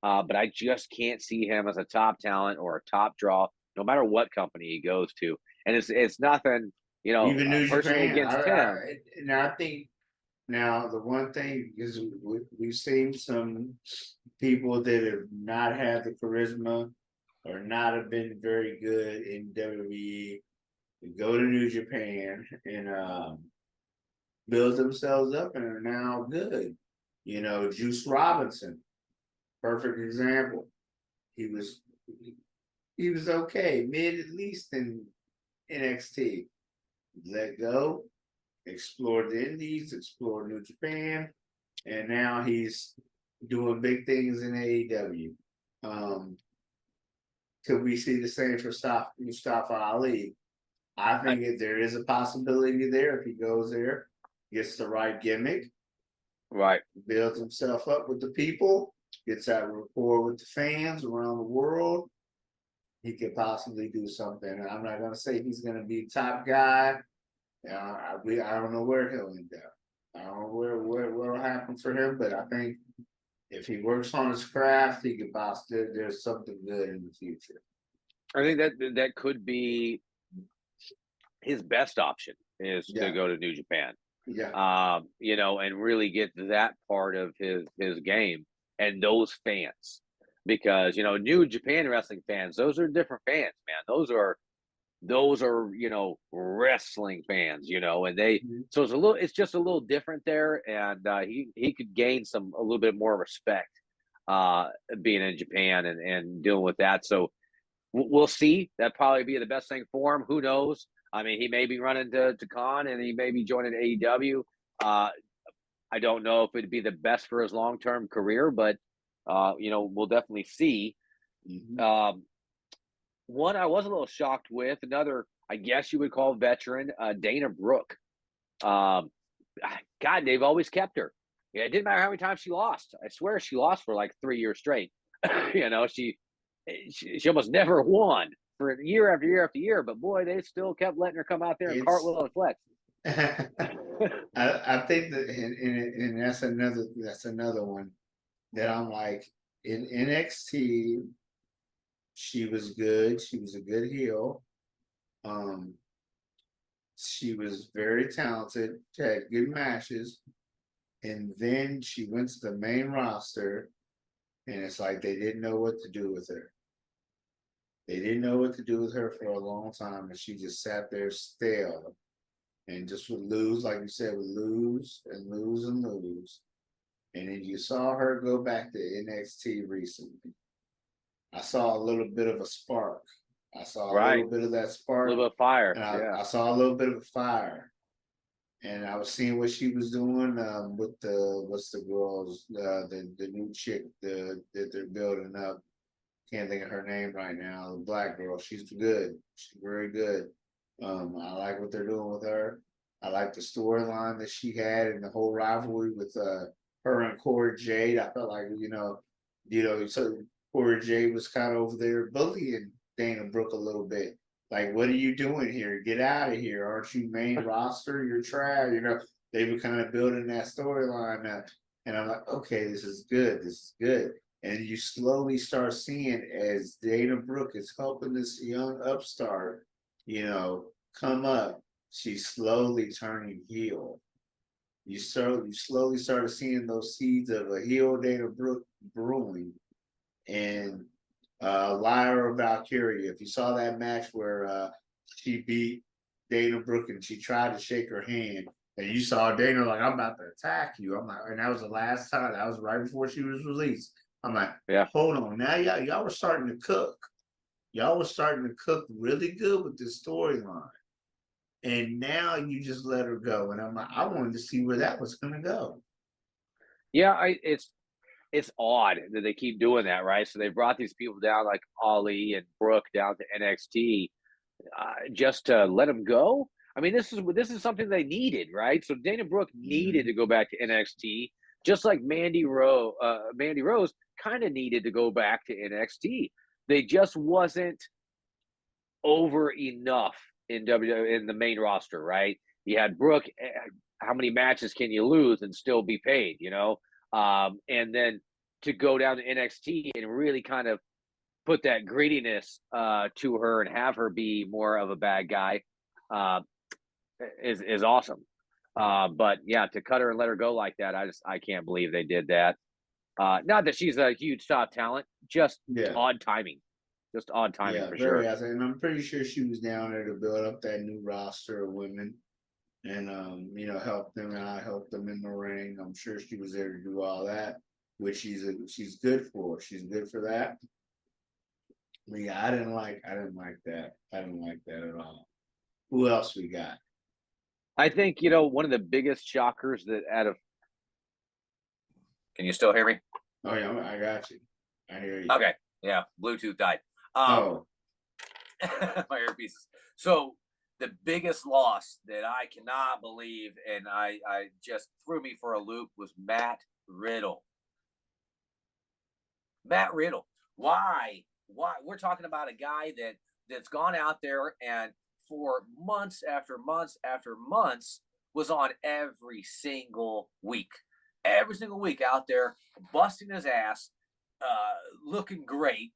But I just can't see him as a top talent or a top draw, no matter what company he goes to. And it's nothing, Even New personally Japan. against him. Now I think now the one thing is we've seen some people that have not had the charisma or not have been very good in WWE go to New Japan and build themselves up and are now good. Juice Robinson, perfect example. He was he was okay, mid at least in NXT. Let go, explored the Indies, explored New Japan, and now he's doing big things in AEW. Um, could we see the same for Mustafa Ali? I think if there is a possibility there, if he goes there, gets the right gimmick, Right. builds himself up with the people, gets that rapport with the fans around the world, he could possibly do something. And I'm not going to say he's going to be top guy. I don't know where he'll end up. I don't know where will happen for him, but I think if he works on his craft, he could possibly there's something good in the future. I think that could be his best option is to go to New Japan. Yeah. And really get that part of his game and those fans. Because, New Japan wrestling fans, those are different fans, man. Those are wrestling fans, and so it's just a little different there. And he could gain a little bit more respect being in Japan and dealing with that. So we'll see. That'd probably be the best thing for him. Who knows? I mean, he may be running to Con and he may be joining AEW. I don't know if it'd be the best for his long-term career, but we'll definitely see. Mm-hmm. One I was a little shocked with, another, I guess you would call veteran, Dana Brooke. God, they've always kept her. Yeah, it didn't matter how many times she lost. I swear she lost for like 3 years straight. She almost never won for year after year after year. But boy, they still kept letting her come out there and cartwheel and flex. I think that, and that's another one that I'm like, in NXT, she was good. She was a good heel. She was very talented. She had good matches, and then she went to the main roster, and it's like they didn't know what to do with her. They didn't know what to do with her for a long time, and she just sat there stale, and just would lose, like you said, would lose and lose and lose. And then you saw her go back to NXT recently. I saw a little bit of a spark. I saw a little bit of that spark. A little bit of fire. And I saw a little bit of a fire. And I was seeing what she was doing with what's the girls, the new chick that they're building up. Can't think of her name right now. The black girl. She's good. She's very good. I like what they're doing with her. I like the storyline that she had and the whole rivalry with her and Cora Jade. I felt like so Cora Jade was kind of over there bullying Dana Brooke a little bit. Like, what are you doing here? Get out of here! Aren't you main roster? You're trash. They were kind of building that storyline up, and I'm like, okay, this is good. This is good. And you slowly start seeing as Dana Brooke is helping this young upstart, come up. She's slowly turning heel. You slowly started seeing those seeds of a heel Dana Brooke brewing, and Lyra Valkyria. If you saw that match where she beat Dana Brooke and she tried to shake her hand, and you saw Dana like, I'm about to attack you. I'm like, and that was the last time. That was right before she was released. I'm like, hold on. Now y'all were starting to cook. Y'all were starting to cook really good with this storyline. And now you just let her go. And I'm like, I wanted to see where that was going to go. Yeah, it's odd that they keep doing that, right? So they brought these people down like Ali and Brooke down to NXT just to let them go. I mean, this is something they needed, right? So Dana Brooke needed to go back to NXT, just like Mandy Rose kind of needed to go back to NXT. They just wasn't over enough in the main roster, right? You had Brooke. How many matches can you lose and still be paid? And then to go down to NXT and really kind of put that greediness to her and have her be more of a bad guy is awesome. But yeah, to cut her and let her go like that, I can't believe they did that. Not that she's a huge top talent, just odd timing. Just odd timing for sure. And I'm pretty sure she was down there to build up that new roster of women. and help them out, help them in the ring. I'm sure she was there to do all that, which she's good for. She's good for that. But yeah, I didn't like that. I didn't like that at all. Who else we got? I think, one of the biggest shockers that out of can you still hear me? Oh yeah, I got you. I hear you. Okay. Yeah, Bluetooth died. Oh, My earpieces. So the biggest loss that I cannot believe, and I just threw me for a loop, was Matt Riddle. Matt Riddle. Why? Why? We're talking about a guy that's gone out there and for months after months after months was on every single week out there busting his ass, looking great,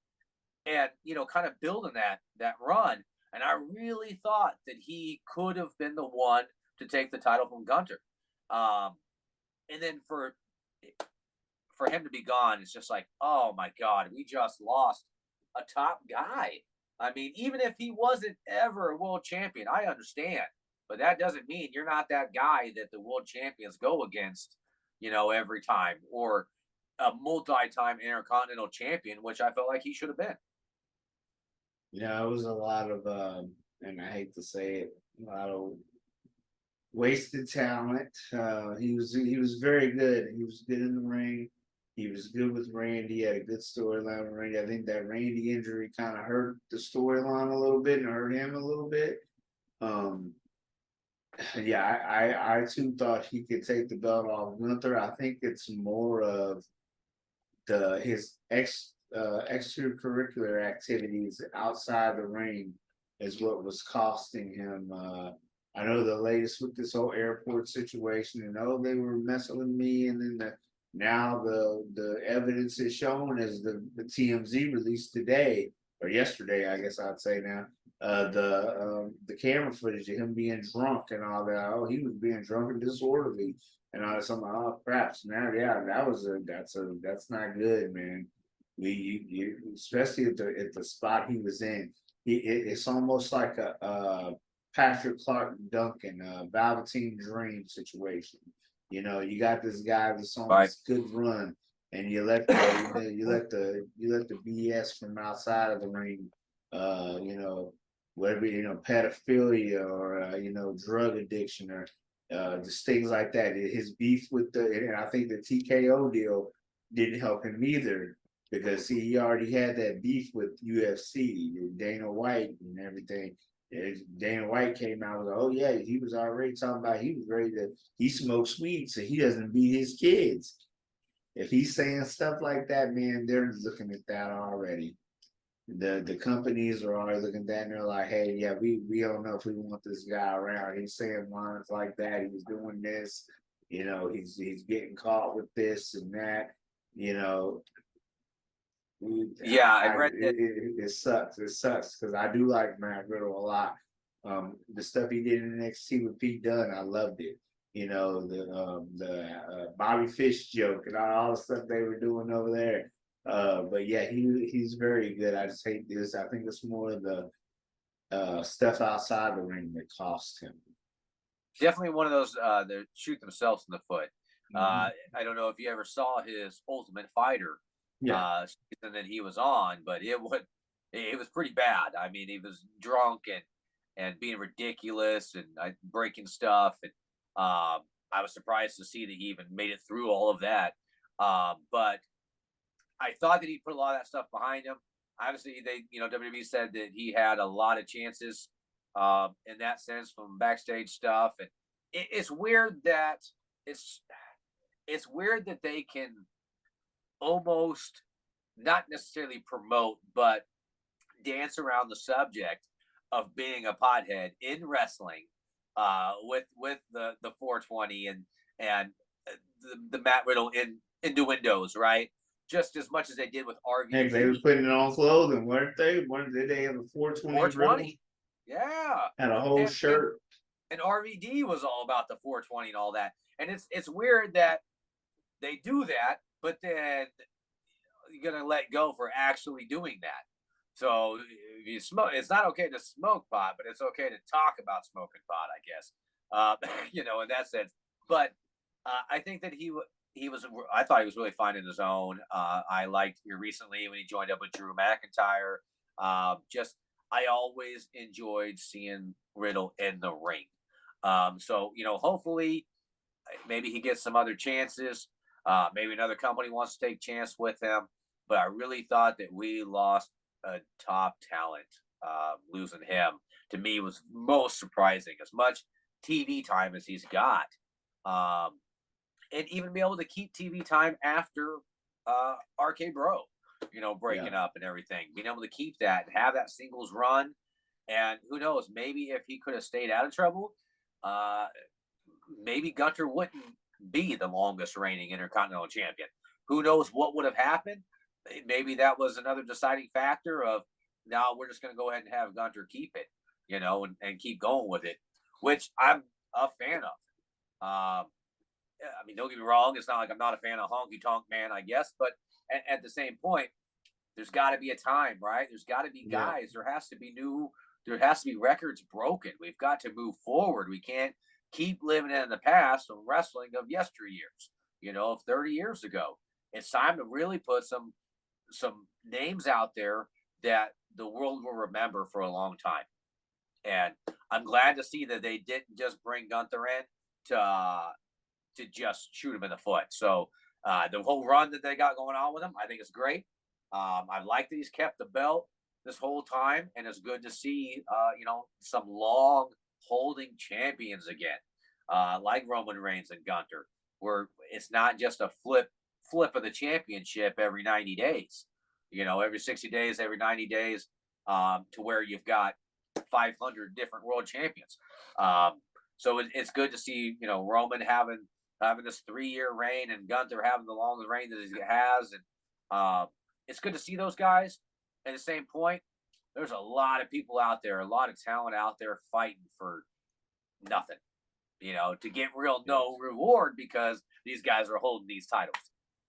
and kind of building that run. And I really thought that he could have been the one to take the title from Gunter. Um, and then for him to be gone, it's just like, oh my God, we just lost a top guy. I mean, even if he wasn't ever a world champion, I understand. But that doesn't mean you're not that guy that the world champions go against, every time, or a multi-time intercontinental champion, which I felt like he should have been. yeah, it was a lot of, and I hate to say it, a lot of wasted talent. He was very good. He was good in the ring. He was good with Randy. He had a good storyline with Randy. I think that Randy injury kind of hurt the storyline a little bit and hurt him a little bit. Um, yeah, I too thought he could take the belt off Gunther. I think it's more of his extracurricular activities outside the ring is what was costing him. I know the latest with this whole airport situation, and they were messing with me, and then now the evidence is shown as the TMZ released today or yesterday, I guess I'd say now. The camera footage of him being drunk and all that. Oh, he was being drunk and disorderly and all this. I'm like, oh crap! So now, yeah, that's not good, man. Especially at the spot he was in. It's almost like a Patrick Clark Duncan, Velveteen Dream situation. You got this guy that's on Right. this good run, and you let the BS from outside of the ring, whether pedophilia or drug addiction or just things like that. His beef with and I think the TKO deal didn't help him either because he already had that beef with UFC, Dana White, and everything. Dana White came out with, oh yeah, he was already talking about he was ready to he smokes weed so he doesn't beat his kids. If he's saying stuff like that, man, they're looking at that already. The companies are already looking at that and they're like, hey, yeah, we don't know if we want this guy around. He's saying lines like that. He's doing this. He's getting caught with this and that. You know, Yeah, I read that. it sucks. It sucks because I do like Matt Riddle a lot. The stuff he did in NXT with Pete Dunne, I loved it. The Bobby Fish joke and all the stuff they were doing over there. But yeah, he's very good. I just hate this. I think it's more of the stuff outside the ring that cost him. Definitely one of those that shoot themselves in the foot. Mm-hmm. I don't know if you ever saw his Ultimate Fighter Yeah, season that he was on, but it was pretty bad. I mean, he was drunk and being ridiculous and breaking stuff, and I was surprised to see that he even made it through all of that. But I thought that he put a lot of that stuff behind him. Obviously, WWE said that he had a lot of chances in that sense from backstage stuff, and it's weird that it's it's weird that they can almost not necessarily promote, but dance around the subject of being a pothead in wrestling with the 420 and the Matt Riddle innuendos, right? Just as much as they did with heck, they was RVD. putting it on clothing, weren't they? One did they have a 420 Riddle? 420, yeah, Had a whole and and shirt. and RVD was all about the 420 and all that. And it's weird that they do that, but then you're gonna let go for actually doing that. So if you smoke, it's not okay to smoke pot, but it's okay to talk about smoking pot, I guess. in that sense. But I think that he was. I thought he was really fine in his own. I liked here recently when he joined up with Drew McIntyre. Just I always enjoyed seeing Riddle in the ring. So hopefully maybe he gets some other chances. Maybe another company wants to take chance with him. But I really thought that we lost a top talent. Losing him to me was most surprising. As much TV time as he's got, and even be able to keep TV time after RK Bro, breaking up and everything, being able to keep that and have that singles run. And who knows, maybe if he could have stayed out of trouble, maybe Gunter wouldn't be the longest reigning Intercontinental Champion. Who knows what would have happened? Maybe that was another deciding factor of now we're just going to go ahead and have Gunter keep it, and keep going with it, which I'm a fan of. I mean, don't get me wrong. It's not like I'm not a fan of Honky Tonk Man, I guess, but at the same point, there's got to be a time, right? There's got to be guys. There has to be records broken. We've got to move forward. We can't keep living in the past of wrestling of yesteryears, of 30 years ago. It's time to really put some names out there that the world will remember for a long time. And I'm glad to see that they didn't just bring Gunther in to just shoot him in the foot. So the whole run that they got going on with him, I think it's great. I like that he's kept the belt this whole time, and it's good to see some long holding champions again, like Roman Reigns and Gunther, where it's not just a flip of the championship every 90 days, every 60 days, every 90 days, to where you've got 500 different world champions. So it's good to see, Roman having this 3-year reign and Gunther having the longest reign that he has. And it's good to see those guys. At the same point, there's a lot of people out there, a lot of talent out there fighting for nothing, to get no reward because these guys are holding these titles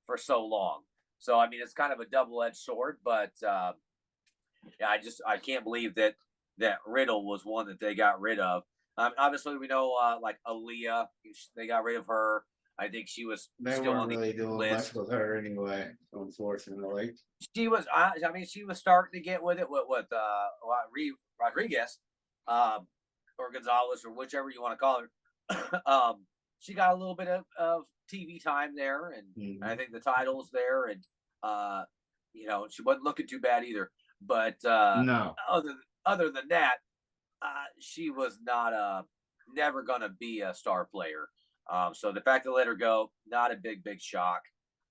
for so long. So, I mean, it's kind of a double-edged sword, but I can't believe that Riddle was one that they got rid of. Obviously, we know like Aaliyah, they got rid of her. I think she was still on the really doing list. much with her anyway, unfortunately. She was, she was starting to get with it with Rodriguez, or Gonzalez, or whichever you want to call her. She got a little bit of TV time there, and I think the title's there, and she wasn't looking too bad either. But no, other than that, she was never gonna be a star player. So the fact to let her go, not a big shock.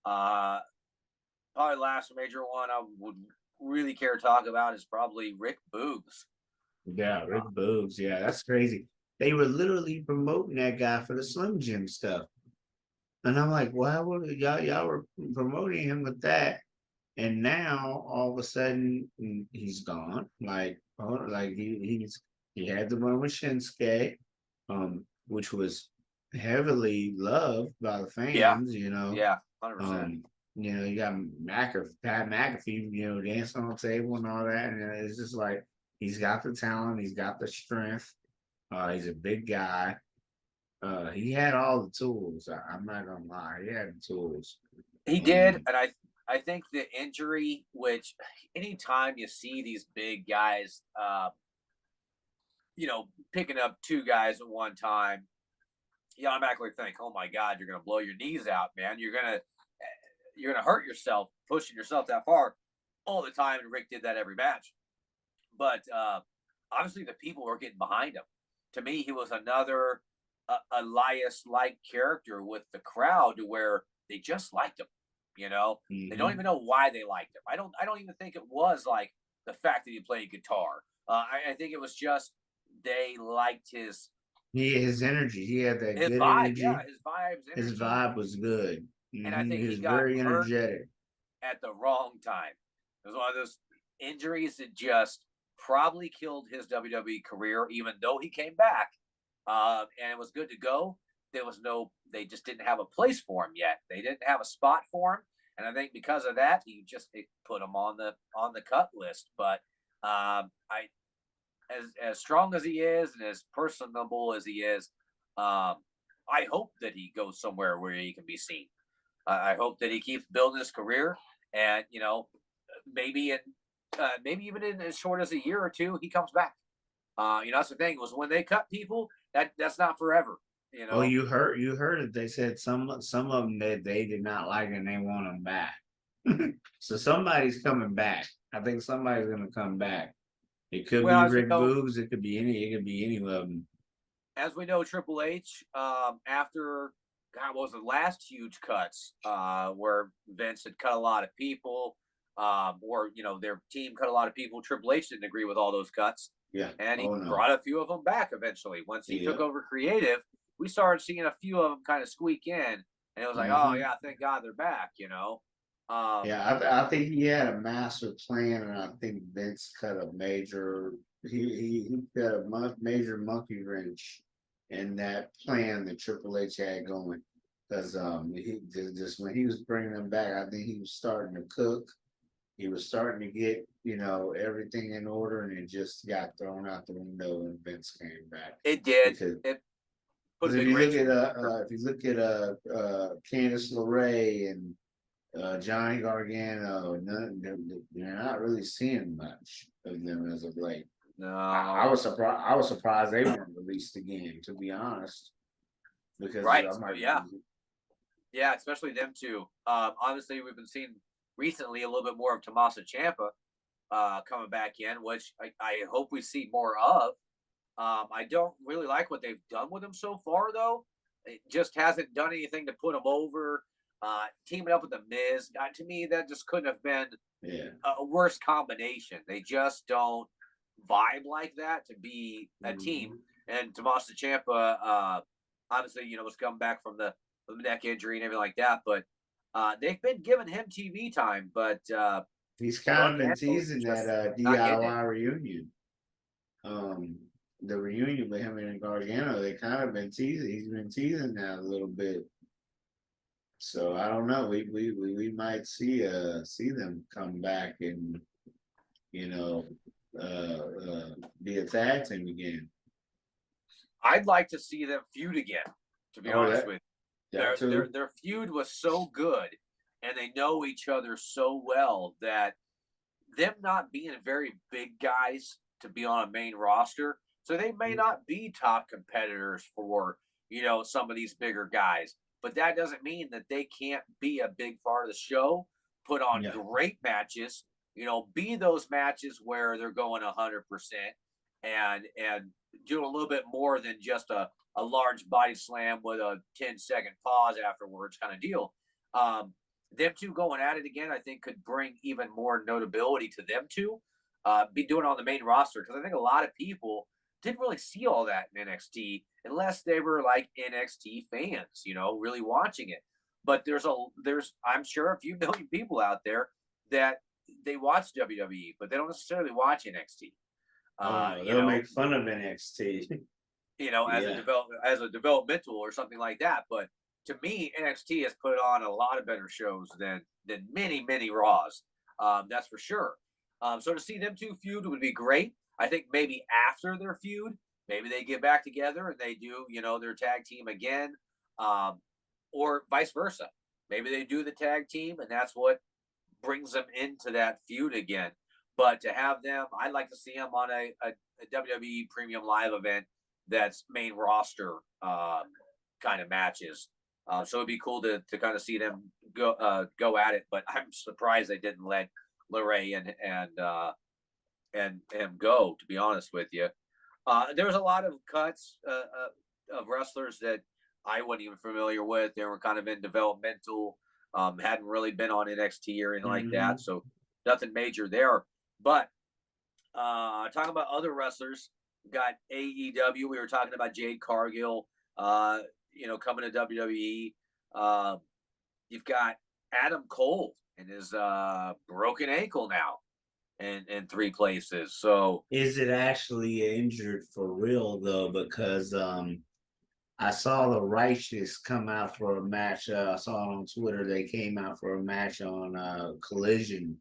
Probably the last major one I would really care to talk about is probably Rick Boogs. Yeah, Rick Boogs. Yeah, that's crazy. They were literally promoting that guy for the Slim Jim stuff. And I'm like, why would y'all were promoting him with that? And now all of a sudden he's gone. Like he had the run with Shinsuke, which was heavily loved by the fans, Yeah, 100%. You got Pat McAfee, dancing on the table and all that. And it's just like he's got the talent, he's got the strength. He's a big guy. He had all the tools. I'm not gonna lie, he had the tools. He did, and I think the injury, which anytime you see these big guys, picking up 2 guys at one time, you automatically think, "Oh my God, you're gonna blow your knees out, man! You're gonna hurt yourself pushing yourself that far all the time." And Rick did that every match, but obviously the people were getting behind him. To me, he was another Elias-like character with the crowd, to where they just liked him. They don't even know why they liked him. I don't even think it was like the fact that he played guitar. I think it was just they liked his energy. He had that his good vibe. energy. Yeah, his vibes. His vibe was good. And I think he was got very energetic at the wrong time. It was one of those injuries that just probably killed his WWE career, even though he came back. And it was good to go. They just didn't have a place for him yet. They didn't have a spot for him. And I think because of that, it put him on the cut list. But as strong as he is and as personable as he is, I hope that he goes somewhere where he can be seen. I hope that he keeps building his career, and maybe maybe even in as short as a year or two, he comes back. That's the thing was when they cut people, that's not forever. You Oh, know, you heard it. They said some of them that they did not like and they want them back. So somebody's coming back. I think somebody's gonna come back. It could well be Rick Boogs. It could be any. It could be any of them. as we know, Triple H, after God what was the last huge cuts, where Vince had cut a lot of people, or their team cut a lot of people. Triple H didn't agree with all those cuts, Yeah. and he Oh no. brought a few of them back eventually. Once he took over creative, we started seeing a few of them kind of squeak in, and it was like, oh yeah, thank God they're back. Yeah, I think he had a master plan, and I think Vince cut a major. He cut a major monkey wrench in that plan that Triple H had going. Because he just when he was bringing them back, I think he was starting to cook. He was starting to get everything in order, and it just got thrown out the window when Vince came back. It did. Because It put a if big you look wrench at in it. if you look at Candice LeRae and Johnny Gargano, they're not really seeing much of them as of late. No, I was surprised. I was surprised they weren't released again, to be honest. Because right? I'm like, Yeah, especially them two. Obviously, we've been seeing recently a little bit more of Tommaso Ciampa coming back in, which I hope we see more of. I don't really like what they've done with him so far, though. It just hasn't done anything to put him over. Teaming up with the Miz, to me, that just couldn't have been a worse combination. They just don't vibe like that to be a team. And Tommaso Ciampa, obviously, was coming back from the neck injury and everything like that, but they've been giving him TV time. But he's kind of been teasing that DIY reunion. The reunion with him and Gargano, they kind of been teasing. He's been teasing that a little bit. So I don't know. We might see them come back and be a tag team again. I'd like to see them feud again. To be honest with you, their feud was so good, and they know each other so well that them not being very big guys to be on a main roster, so they may not be top competitors for some of these bigger guys. But that doesn't mean that they can't be a big part of the show, put on great matches, be those matches where they're going 100% and doing a little bit more than just a large body slam with a 10-second pause afterwards kind of deal. Them two going at it again, I think could bring even more notability to them two, be doing it on the main roster. Because I think a lot of people didn't really see all that in NXT unless they were like NXT fans, really watching it. But there's I'm sure a few million people out there that they watch WWE, but they don't necessarily watch NXT. They'll make fun of NXT. As a developmental or something like that. But to me, NXT has put on a lot of better shows than many Raws. That's for sure. So to see them two feud would be great. I think maybe after their feud, maybe they get back together and they do, their tag team again, or vice versa. Maybe they do the tag team, and that's what brings them into that feud again. But to have them, I'd like to see them on a WWE Premium Live event that's main roster kind of matches. So it'd be cool to kind of see them go at it. But I'm surprised they didn't let LeRae and him go, to be honest with you. There was a lot of cuts of wrestlers that I wasn't even familiar with. They were kind of in developmental, hadn't really been on NXT or anything like that. So nothing major there. But talking about other wrestlers, got AEW. We were talking about Jade Cargill, coming to WWE. You've got Adam Cole and his broken ankle now in 3 places. So is it actually injured for real though? Because I saw the Righteous come out for a match. I saw it on Twitter. They came out for a match on Collision,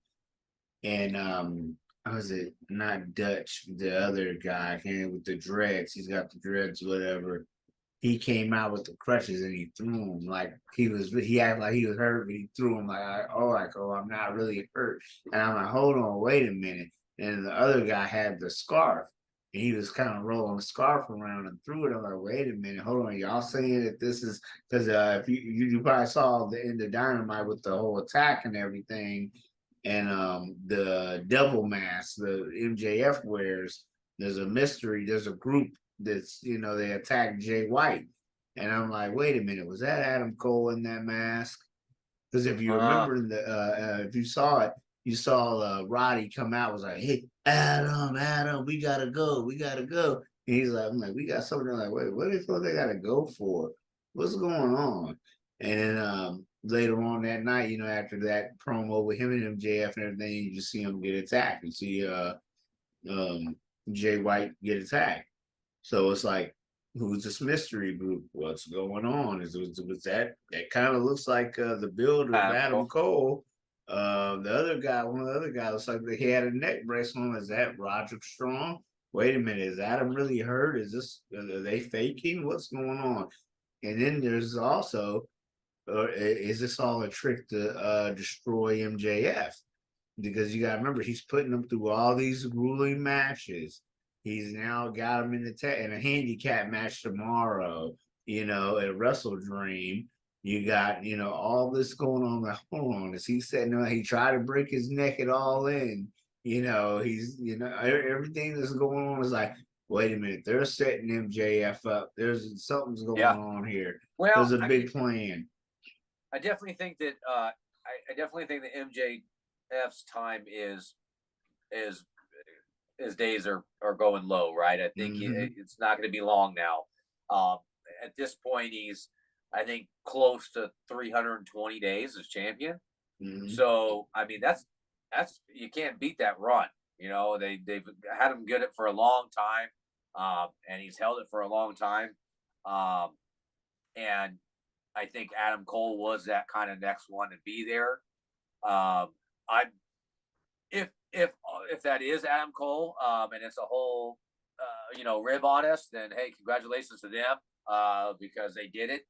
and was it not Dutch? The other guy came with the dreads. He's got the dreads, whatever. he came out with the crutches and he threw him like he acted like he was hurt, but he threw him oh, I'm not really hurt. And I'm like, hold on, wait a minute. And the other guy had the scarf and he was kind of rolling the scarf around and threw it. I'm like, wait a minute, hold on, y'all saying that this is because if you probably saw the end of Dynamite with the whole attack and everything, and the devil mask the MJF wears. There's a mystery. There's a group that's they attacked Jay White, and I'm like, wait a minute, was that Adam Cole in that mask? Because if you remember if you saw it, you saw Roddy come out was like, hey, Adam, we gotta go. And he's like, I'm like, we got something. Like, wait, what the fuck they gotta go for? What's going on? And then later on that night, after that promo with him and MJF and everything, you just see him get attacked. You see Jay White get attacked. So it's like, who's this mystery group? What's going on? Was that kind of looks like the build of Adam Cole. The other guy, one of the other guys, looks like he had a neck brace on. Is that Roderick Strong? Wait a minute, is Adam really hurt? Are they faking? What's going on? And then there's also, is this all a trick to destroy MJF? Because you got to remember, he's putting them through all these grueling matches. He's now got him in a handicap match tomorrow, at Wrestle Dream. You got, all this going on. Like, hold on, is he setting up? He tried to break his neck at All In. He's, everything that's going on is like, wait a minute, they're setting MJF up. Something's going on here. Well, there's a big plan. I definitely think that I definitely think that MJF's time is his days are going low, right? I think it's not going to be long now. At this point, he's I think close to 320 days as champion. So I mean that's you can't beat that run. They've had him get it for a long time, and he's held it for a long time. And I think Adam Cole was that kind of next one to be there. If that is Adam Cole, and it's a whole rib on us, then hey, congratulations to them because they did it.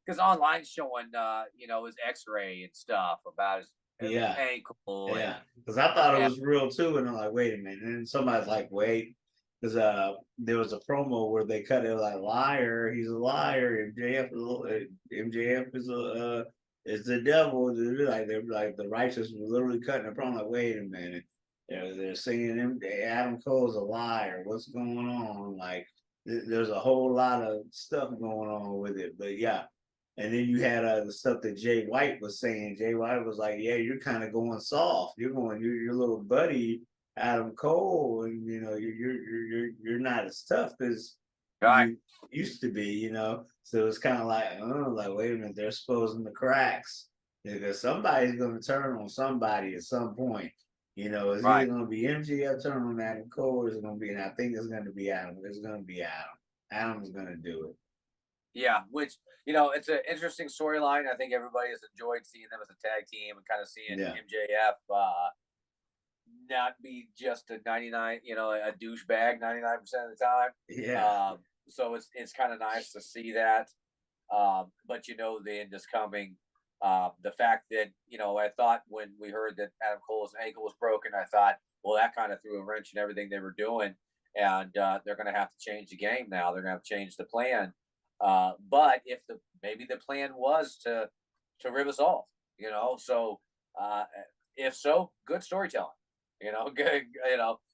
Because online showing his X-ray and stuff about his ankle. Yeah, because I thought it was real too, and I'm like, wait a minute. And somebody's like, wait, because there was a promo where they cut it like liar. He's a liar. MJF is the devil. They're like the righteous were literally cutting the promo. Like, wait a minute. They're saying him. Adam Cole's a liar. What's going on? Like, there's a whole lot of stuff going on with it. But yeah. And then you had the stuff that Jay White was saying. Jay White was like, yeah, you're kind of going soft. You're your little buddy, Adam Cole, and you're not as tough as you used to be, So it's kind of like, wait a minute, they're exposing the cracks. Because somebody's gonna turn on somebody at some point. It's either gonna be MJF turning on Adam Cole, or it's gonna be, and I think it's gonna be Adam. It's gonna be Adam. Adam's gonna do it. Yeah, which it's an interesting storyline. I think everybody has enjoyed seeing them as a tag team and kind of seeing MJF not be just a 99, a douchebag 99% of the time. Yeah. So it's kind of nice to see that. But the end is coming. The fact that I thought when we heard that Adam Cole's ankle was broken, I thought, well, that kind of threw a wrench in everything they were doing, and they're going to have to change the game now. They're going to have to change the plan. But if maybe the plan was to rib us off, so if so, good storytelling, good,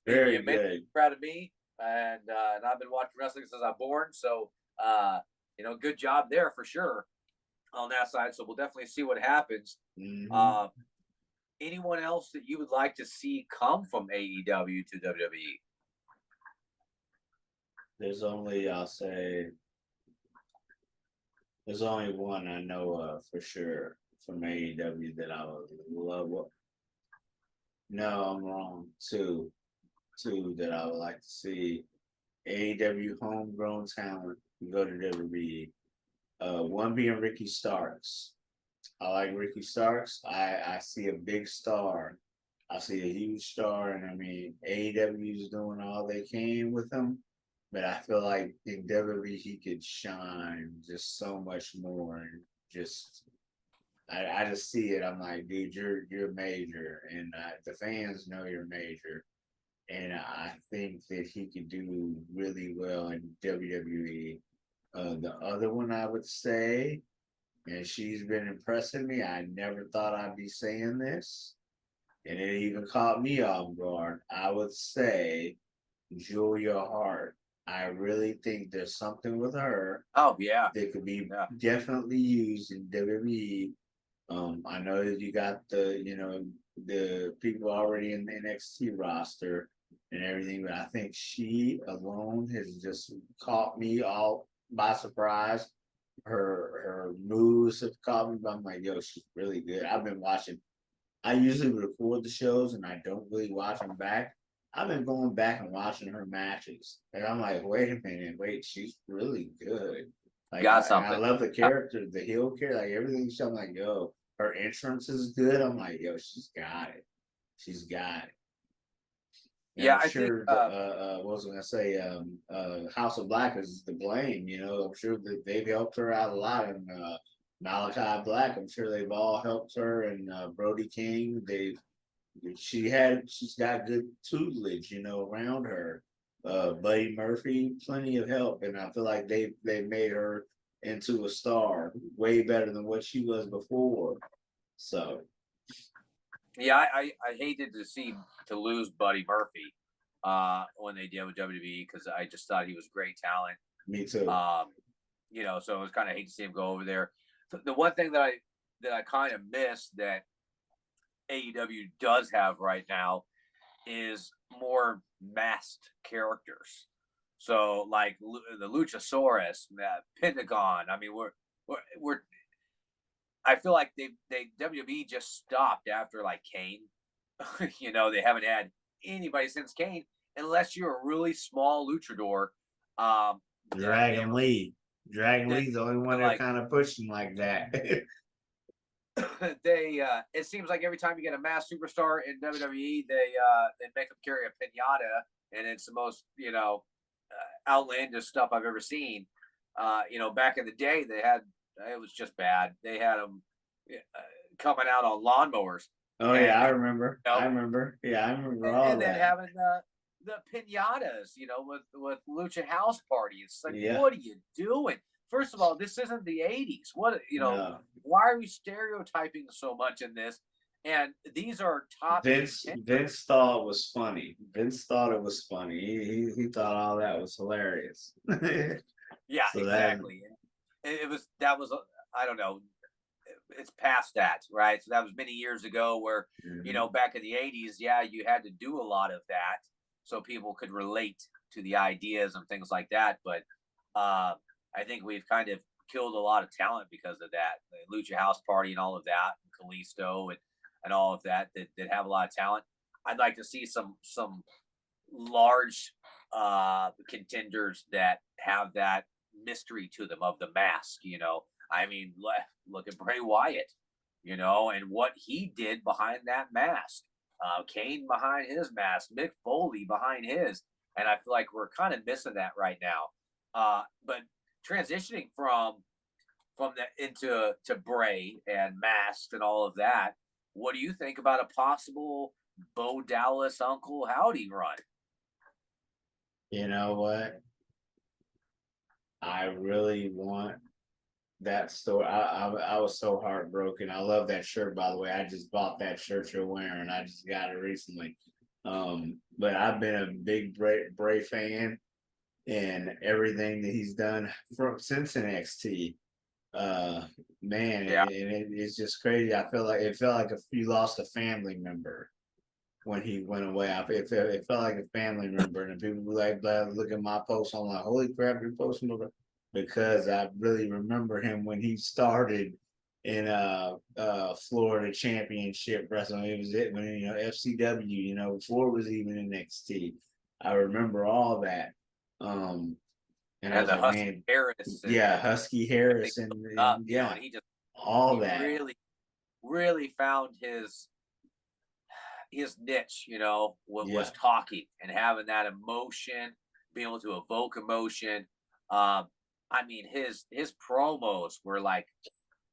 very you made me proud of me, and I've been watching wrestling since I'm born, so good job there for sure on that side. So we'll definitely see what happens. Anyone else that you would like to see come from AEW to WWE? There's only one I know of for sure from AEW that I would love. No, I'm wrong. Two that I would like to see. AEW homegrown talent go to WWE. One being Ricky Starks. I like Ricky Starks. I see a big star. I see a huge star, and I mean AEW is doing all they can with him. but I feel like in WWE he could shine just so much more, and just I just see it. I'm like, dude, you're major, and the fans know you're major, and I think that he could do really well in WWE. The other one I would say, and she's been impressing me. I never thought I'd be saying this, and it even caught me off guard. I would say Julia Hart. I really think there's something with her Oh yeah, that could be yeah. definitely used in WWE. I know that you got the people already in the NXT roster and everything, but I think she alone has just caught me all by surprise. Her moves have caught me, but I'm like, yo, she's really good. I've been watching. I usually record the shows and I don't really watch them back. I've been going back and watching her matches, and I'm like, wait a minute, wait, she's really good. Like Got I something. love the character, the heel character, like everything. So I'm like, yo, her entrance is good. I'm like, yo, she's got it. She's got it. And Yeah, I'm I think. sure what was I gonna say? House of Black is to blame. I'm sure that they've helped her out a lot. And Malachi Black, I'm sure they've all helped her. And Brody King, she's got good tutelage, around her. Buddy Murphy, plenty of help, and I feel like they made her into a star, way better than what she was before. So Yeah, I hated to lose Buddy Murphy when they did with WWE, because I just thought he was great talent. me too. So it was kind of hate to see him go over there. The one thing that I kind of miss that AEW does have right now is more masked characters. So like the Luchasaurus, Pentagon. I mean, we're I feel like they WWE just stopped after like Kane. They haven't had anybody since Kane, unless you're a really small luchador. Dragon Lee. Dragon Lee's the only one they're like, kind of pushing like that. It seems like every time you get a mass superstar in WWE, they make them carry a pinata, and it's the most outlandish stuff I've ever seen. Back in the day, it was just bad. They had them coming out on lawnmowers. Oh yeah, I remember. I remember. Yeah, I remember all and that. then having the pinatas, with Lucha House Party. It's like, Yeah. what are you doing? First of all, this isn't the 80s. What No. Why are we stereotyping so much in this? And these are top. Vince thought it was funny. Vince thought it was funny. He thought all that was hilarious. Yeah, So exactly. That was I don't know. It's past that, right? So that was many years ago where, back in the 80s, yeah, you had to do a lot of that so people could relate to the ideas and things like that. But I think we've kind of killed a lot of talent because of that. The Lucha House Party and all of that, and Kalisto and all of that have a lot of talent. I'd like to see some large contenders that have that mystery to them of the mask. I mean, look at Bray Wyatt, and what he did behind that mask. Kane behind his mask, Mick Foley behind his, and I feel like we're kind of missing that right now. But transitioning from into Bray and masks and all of that, what do you think about a possible Bo Dallas Uncle Howdy run? You know what? I really want that story. I was so heartbroken. I love that shirt, by the way. I just bought that shirt you're wearing. I just got it recently. But I've been a big Bray fan, and everything that he's done since NXT. Man, Yeah. it's just crazy. I feel like it felt like you lost a family member when he went away. It felt like a family member, and people were like, look at my post. I'm like, holy crap, you're posting over, because I really remember him when he started in Florida Championship Wrestling. It was when FCW, before it was even NXT. I remember all that. And I was the like, Husky man, Harris. yeah, Husky Harris, and yeah, and he that really, really found his niche, was talking and having that emotion, being able to evoke emotion. I mean, his promos were like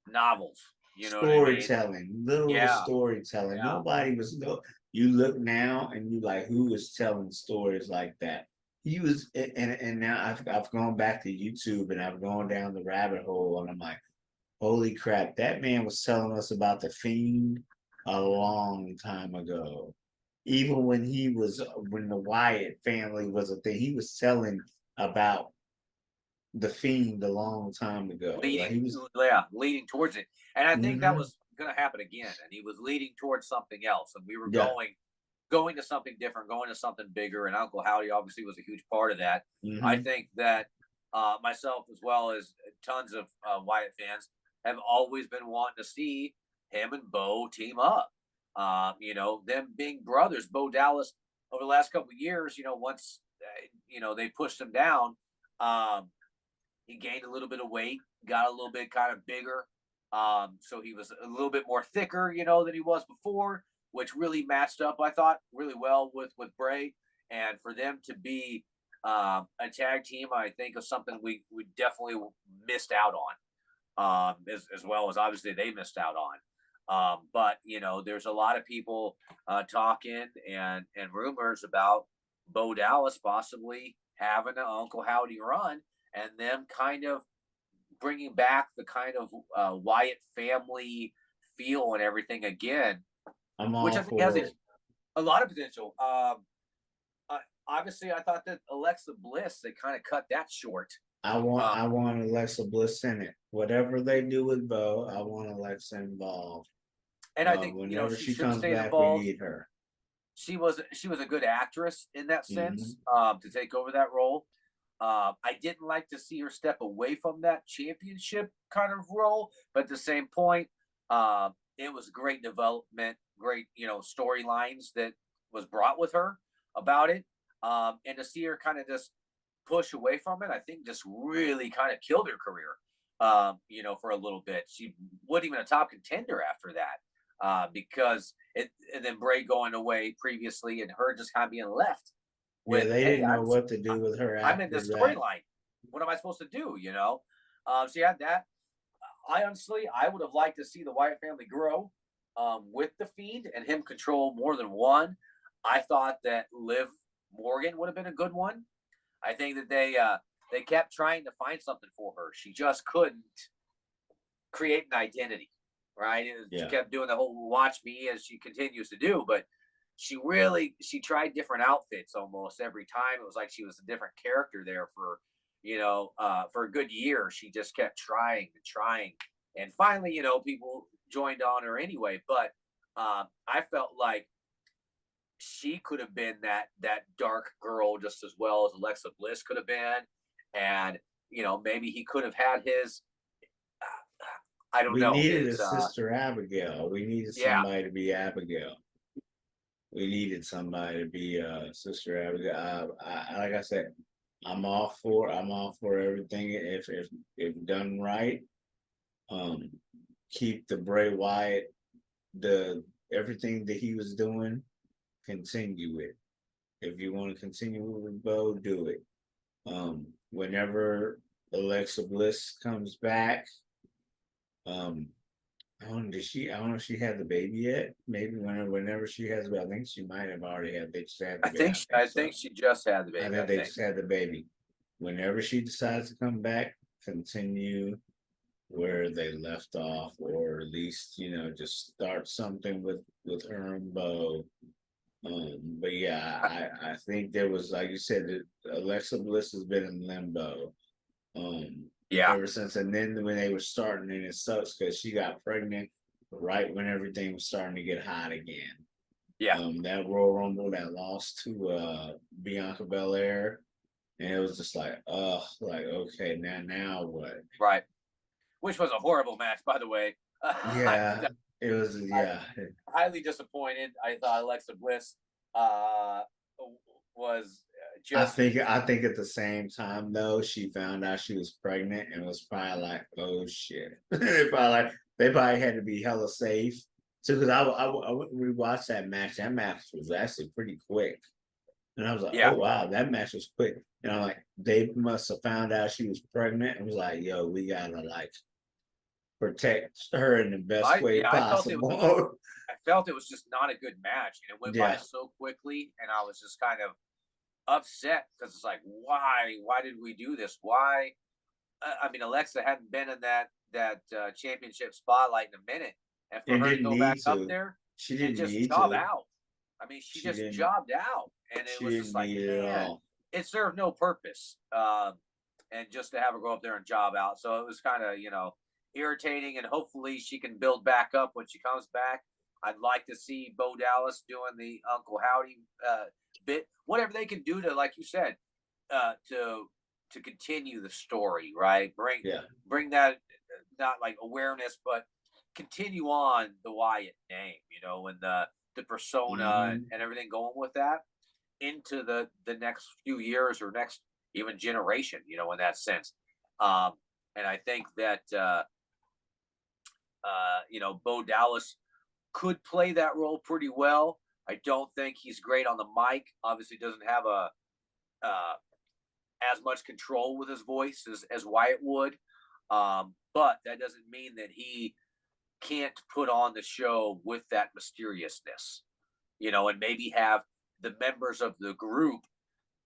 novels. You know what I mean? Storytelling, literal Yeah, storytelling. yeah. Nobody was no. You look now and you like, who is telling stories like that? He was, and now I've gone back to YouTube and I've gone down the rabbit hole and I'm like, holy crap, that man was telling us about the Fiend a long time ago. Even when the Wyatt family was a thing, he was telling about the Fiend a long time ago. Like leading, he was. leading towards it. And I think that Mhm. was going to happen again. And he was leading towards something else, and we were Yeah. going to something different, going to something bigger. And Uncle Howdy obviously was a huge part of that. I Mhm. think that myself, as well as tons of Wyatt fans, have always been wanting to see him and Bo team up. You know, them being brothers. Bo Dallas over the last couple of years, you know, once they pushed him down. Um, he gained a little bit of weight, got a little bit kind of bigger. So he was a little bit more thicker, you know, than he was before, which really matched up, I thought, really well with Bray. And for them to be a tag team, I think is something we definitely missed out on, as well as obviously they missed out on. But you know, there's a lot of people talking and rumors about Bo Dallas possibly having an Uncle Howdy run and them kind of bringing back the kind of Wyatt family feel and everything again, I'm which all I think has for it. a lot of potential. Obviously, I thought that Alexa Bliss, they kind of cut that short. Uh, I want Alexa Bliss in it. Whatever they do with Bo, I want Alexa involved. and I think Whenever she she should have comes stayed back, we involved. need her. She was a good actress in that Hmm. sense, to take over that role. I didn't like to see her step away from that championship kind of role, but at the same point, it was great development, great storylines that was brought with her about it, and to see her kind of just push away from it, I think just really kind of killed her career. For a little bit, she wasn't even a top contender after that, because and then Bray going away previously, and her just kind of being left Yeah, with, they hey, didn't know what to do with her I'm in after this that. storyline. What am I supposed to do? So you had that. I would have liked to see the Wyatt family grow, with the Fiend and him control more than one. I thought that Liv Morgan would have been a good one. I think that they kept trying to find something for her. She just couldn't create an identity, right? She Yeah, kept doing the whole watch me as she continues to do, but she tried different outfits almost every time. It was like she was a different character there for a good year. She just kept trying and trying, and finally, people joined on her anyway. But I felt like she could have been that dark girl just as well as Alexa Bliss could have been, and maybe he could have had his I don't we know needed a his sister Abigail. We needed yeah. somebody to be Abigail. We needed somebody to be Sister Abigail. Like I said, I'm all for everything. If done right, um, keep the Bray Wyatt, the everything that he was doing, continue it. If you want to continue with Bo, do it. Whenever Alexa Bliss comes back, um, I don't know if she had the baby yet. Maybe whenever she has, I think she might have already had. They just had the I baby. think I think I so. think she just had the I baby. think I they think. just had the baby. Whenever she decides to come back, continue where they left off, or at least just start something with her and Bo. But yeah, I think there was, like you said, that Alexa Bliss has been in limbo Yeah, ever since, and then when they were starting, and it sucks because she got pregnant right when everything was starting to get hot again. yeah, That Royal Rumble that lost to Bianca Belair, and it was just like okay, now what? right. Which was a horrible match, by the way. Yeah, it was. I Yeah, highly disappointed. I thought Alexa Bliss uh, was just I think at the same time though, she found out she was pregnant and was probably like, oh shit. They probably had to be hella safe. So because I went and rewatched that match. That match was actually pretty quick. And I was like, Yeah. oh wow, that match was quick. And I'm like, they must have found out she was pregnant and was like, yo, we gotta like protect her in the best way I felt it. possible. I felt it was just not a good match, and it went by Yeah. so quickly, and I was just kind of upset because it's like, why? Why did we do this? Why? I mean, Alexa hadn't been in that championship spotlight in a minute, and for And her to didn't go back need up to. there She and didn't just need job to. out. I mean, she just Didn't jobbed out, and it she was just didn't like, need it at man, all. it served no purpose. And just to have her go up there and job out, so it was kind of irritating. And hopefully she can build back up when she comes back. I'd like to see Bo Dallas doing the Uncle Howdy bit, whatever they can do to, like you said, to continue the story, right? Bring that not like awareness, but continue on the Wyatt name, and the persona and everything going with that into the next few years or next even generation, in that sense. And I think that Bo Dallas could play that role pretty well. I don't think he's great on the mic. Obviously, doesn't have uh, as much control with his voice as Wyatt would. But that doesn't mean that he can't put on the show with that mysteriousness, and maybe have the members of the group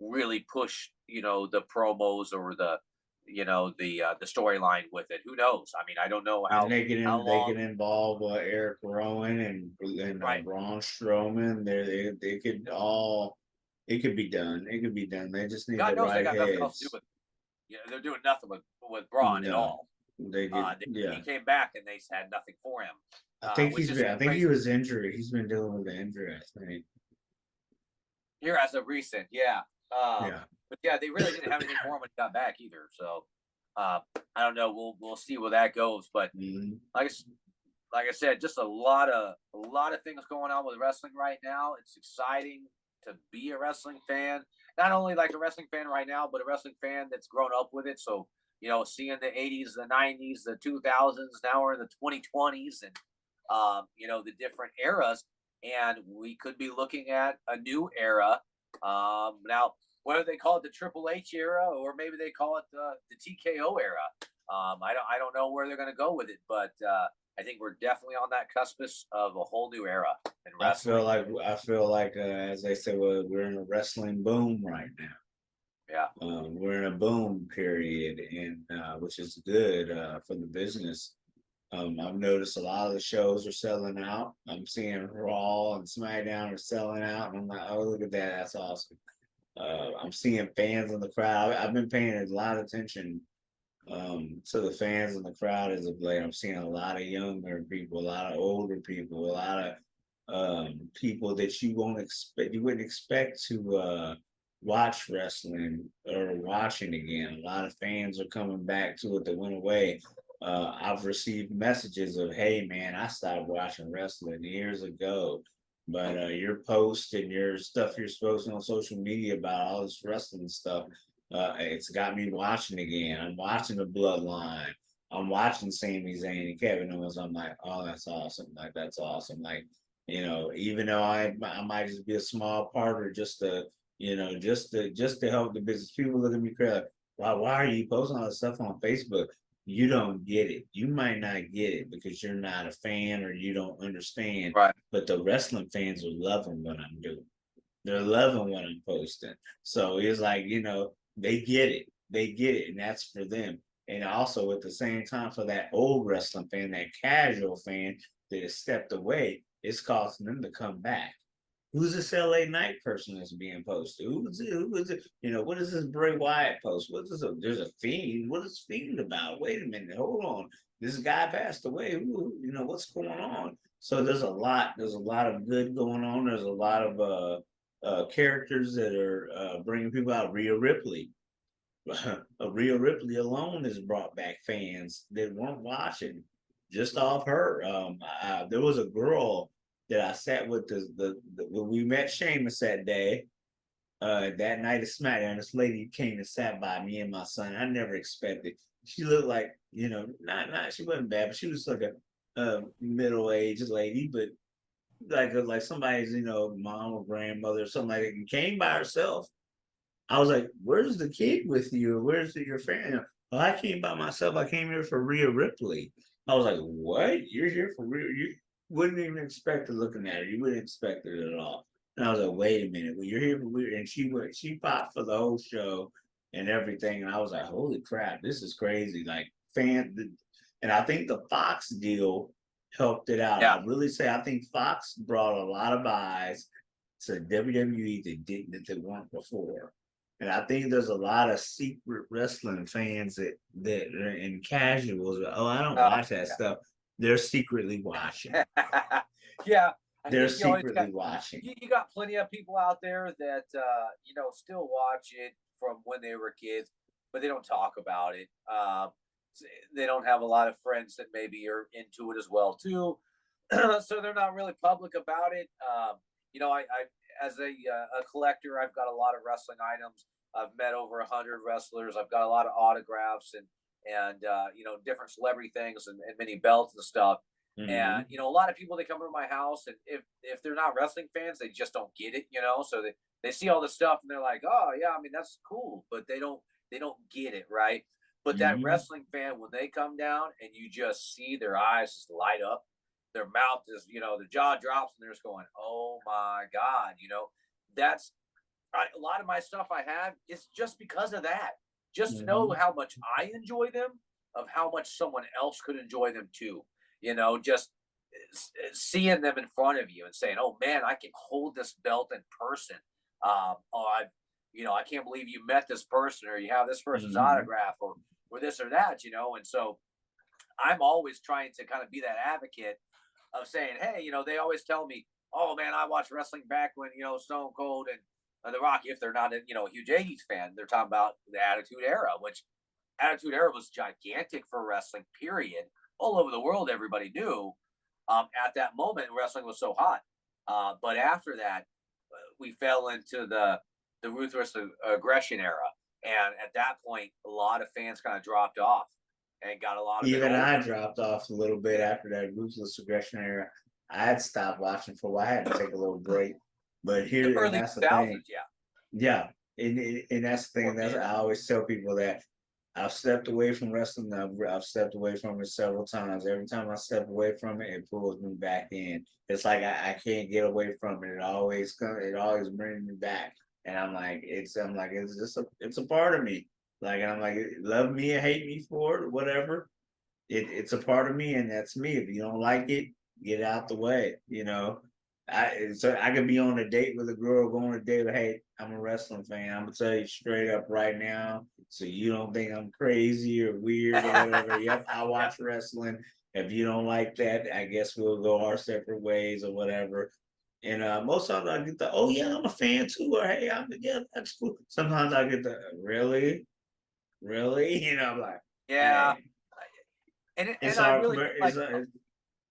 really push, the promos or the storyline with it. Who knows? I mean, I don't know And how they long. can involve Eric Rowan and Right. Braun Strowman. They could all. It could be done. It could be done. They just need God the knows they right got nothing else to do heads. with. They're doing nothing with Braun at No, all. they could. He came back and they had nothing for him. I think Which he's is been. I think he crazy. was injured. He's been dealing with the injury. I think. Here as of recent, yeah. Yeah. But yeah, they really didn't have anything for him when he got back either. So I don't know. We'll see where that goes. But like I said, just a lot of things going on with wrestling right now. It's exciting to be a wrestling fan. Not only like a wrestling fan right now, but a wrestling fan that's grown up with it. So seeing the 80s, the 90s, the 2000s, now we're in the 2020s, and the different eras, and we could be looking at a new era. Now, whether they call it the Triple H era or maybe they call it the TKO era, I don't know where they're going to go with it, but I think we're definitely on that cusp of a whole new era in wrestling. I feel like as they say, we're in a wrestling boom right now. Yeah. We're in a boom period, and which is good for the business. I've noticed a lot of the shows are selling out. I'm seeing Raw and SmackDown are selling out, and I'm like, oh, look at that, that's awesome. I'm seeing fans in the crowd. I've been paying a lot of attention to the fans in the crowd as of late. I'm seeing a lot of younger people, a lot of older people, a lot of people that you wouldn't expect to watch wrestling or watching again. A lot of fans are coming back to it that went away. I've received messages of, hey man, I stopped watching wrestling years ago, but your posts and your stuff you're posting on social media about all this wrestling stuff, it's got me watching again. I'm watching the Bloodline. I'm watching Sami Zayn and Kevin Owens. I'm like, oh, that's awesome. Like, that's awesome. Like, even though I might just be a small part or just to, just to help the business. People look at me crazy. Like, why are you posting all this stuff on Facebook? You don't get it. You might not get it because you're not a fan or you don't understand. Right. But the wrestling fans are loving what I'm doing. They're loving what I'm posting. So it's like, they get it. They get it. And that's for them. And also at the same time, for that old wrestling fan, that casual fan that has stepped away, it's causing them to come back. Who's this LA Knight person that's being posted? Who is it? What is this Bray Wyatt post? What's this? There's a fiend. What is fiend about? Wait a minute. Hold on. This guy passed away. What's going on? So there's a lot of good going on. There's a lot of characters that are bringing people out. Rhea Ripley. Rhea Ripley alone has brought back fans that weren't watching just off her. There was a girl that I sat with when we met Sheamus that day, that night of SmackDown. This lady came and sat by me and my son. I never expected. She looked like, not she wasn't bad, but she was like a middle-aged lady, but like somebody's, mom or grandmother or something like that, and came by herself. I was like, "Where's the kid with you? Where's your family?" "Oh, I came by myself. I came here for Rhea Ripley." I was like, "What? You're here for Rhea? You wouldn't even expect it looking at her. You wouldn't expect it at all." And I was like, "Wait a minute. Well, you're here for Rhea," and she popped for the whole show and everything. And I was like, "Holy crap, this is crazy!" Like and I think the Fox deal helped it out. Yeah. I really say I think Fox brought a lot of eyes to WWE that weren't before. And I think there's a lot of secret wrestling fans that are in casuals. Oh, I don't watch that stuff. They're secretly watching. Yeah, I They're think secretly watching. You got plenty of people out there that still watch it from when they were kids, but they don't talk about it. They don't have a lot of friends that maybe are into it as well too, so they're not really public about it. I as a collector, I've got a lot of wrestling items. I've met over 100 wrestlers. I've got a lot of autographs and different celebrity things and many belts and stuff. Mhm. And a lot of people, they come to my house, and if they're not wrestling fans, they just don't get it. So they see all this stuff and they're like, "Oh yeah, I mean that's cool," but they don't get it, right? But that Mhm. wrestling fan, when they come down and you just see their eyes just light up, their mouth is, their jaw drops, and they're just going, "Oh my god!" That's a lot of my stuff I have is just because of that. Just to know Mhm. how much I enjoy them, of how much someone else could enjoy them too. Just seeing them in front of you and saying, "Oh man, I can hold this belt in person." I can't believe you met this person, or you have this person's Mhm. autograph, or this or that. And so I'm always trying to kind of be that advocate of saying, "Hey, they always tell me, oh man, I watched wrestling back when Stone Cold and The Rock." If they're not a huge '80s fan, they're talking about the Attitude Era, which Attitude Era was gigantic for wrestling. Period. All over the world, everybody knew. At that moment, wrestling was so hot. But after that, we fell into the ruthless aggression era, and at that point, a lot of fans kind of dropped off and got a lot of bit Even I older. dropped off a little bit after that ruthless aggression era. I had stopped watching for a while. I had to take a little break. But The here, and early that's the thing. 2000s, yeah. Yeah, and that's the thing. Or That's mid. I always tell people that I've stepped away from wrestling. I've stepped away from it several times. Every time I step away from it, it pulls me back in. It's like I can't get away from it. It always comes. It always brings me back. And I'm like it's just it's a part of me. Like, and I'm like, love me or hate me for it, whatever. It's a part of me, and that's me. If you don't like it, get out the way. I could be on a date with a girl, going on a date with, "Hey, I'm a wrestling fan. I'm gonna tell you straight up right now, so you don't think I'm crazy or weird or whatever. Yep, I Yeah. watch wrestling. If you don't like that, I guess we'll go our separate ways or whatever." And most of the time I get the, "Oh yeah, I'm a fan too," or, "Hey, yeah, that's cool." Sometimes I get the, "Really, really," I'm like, Yeah. "Dang." And It's I our really feel like it's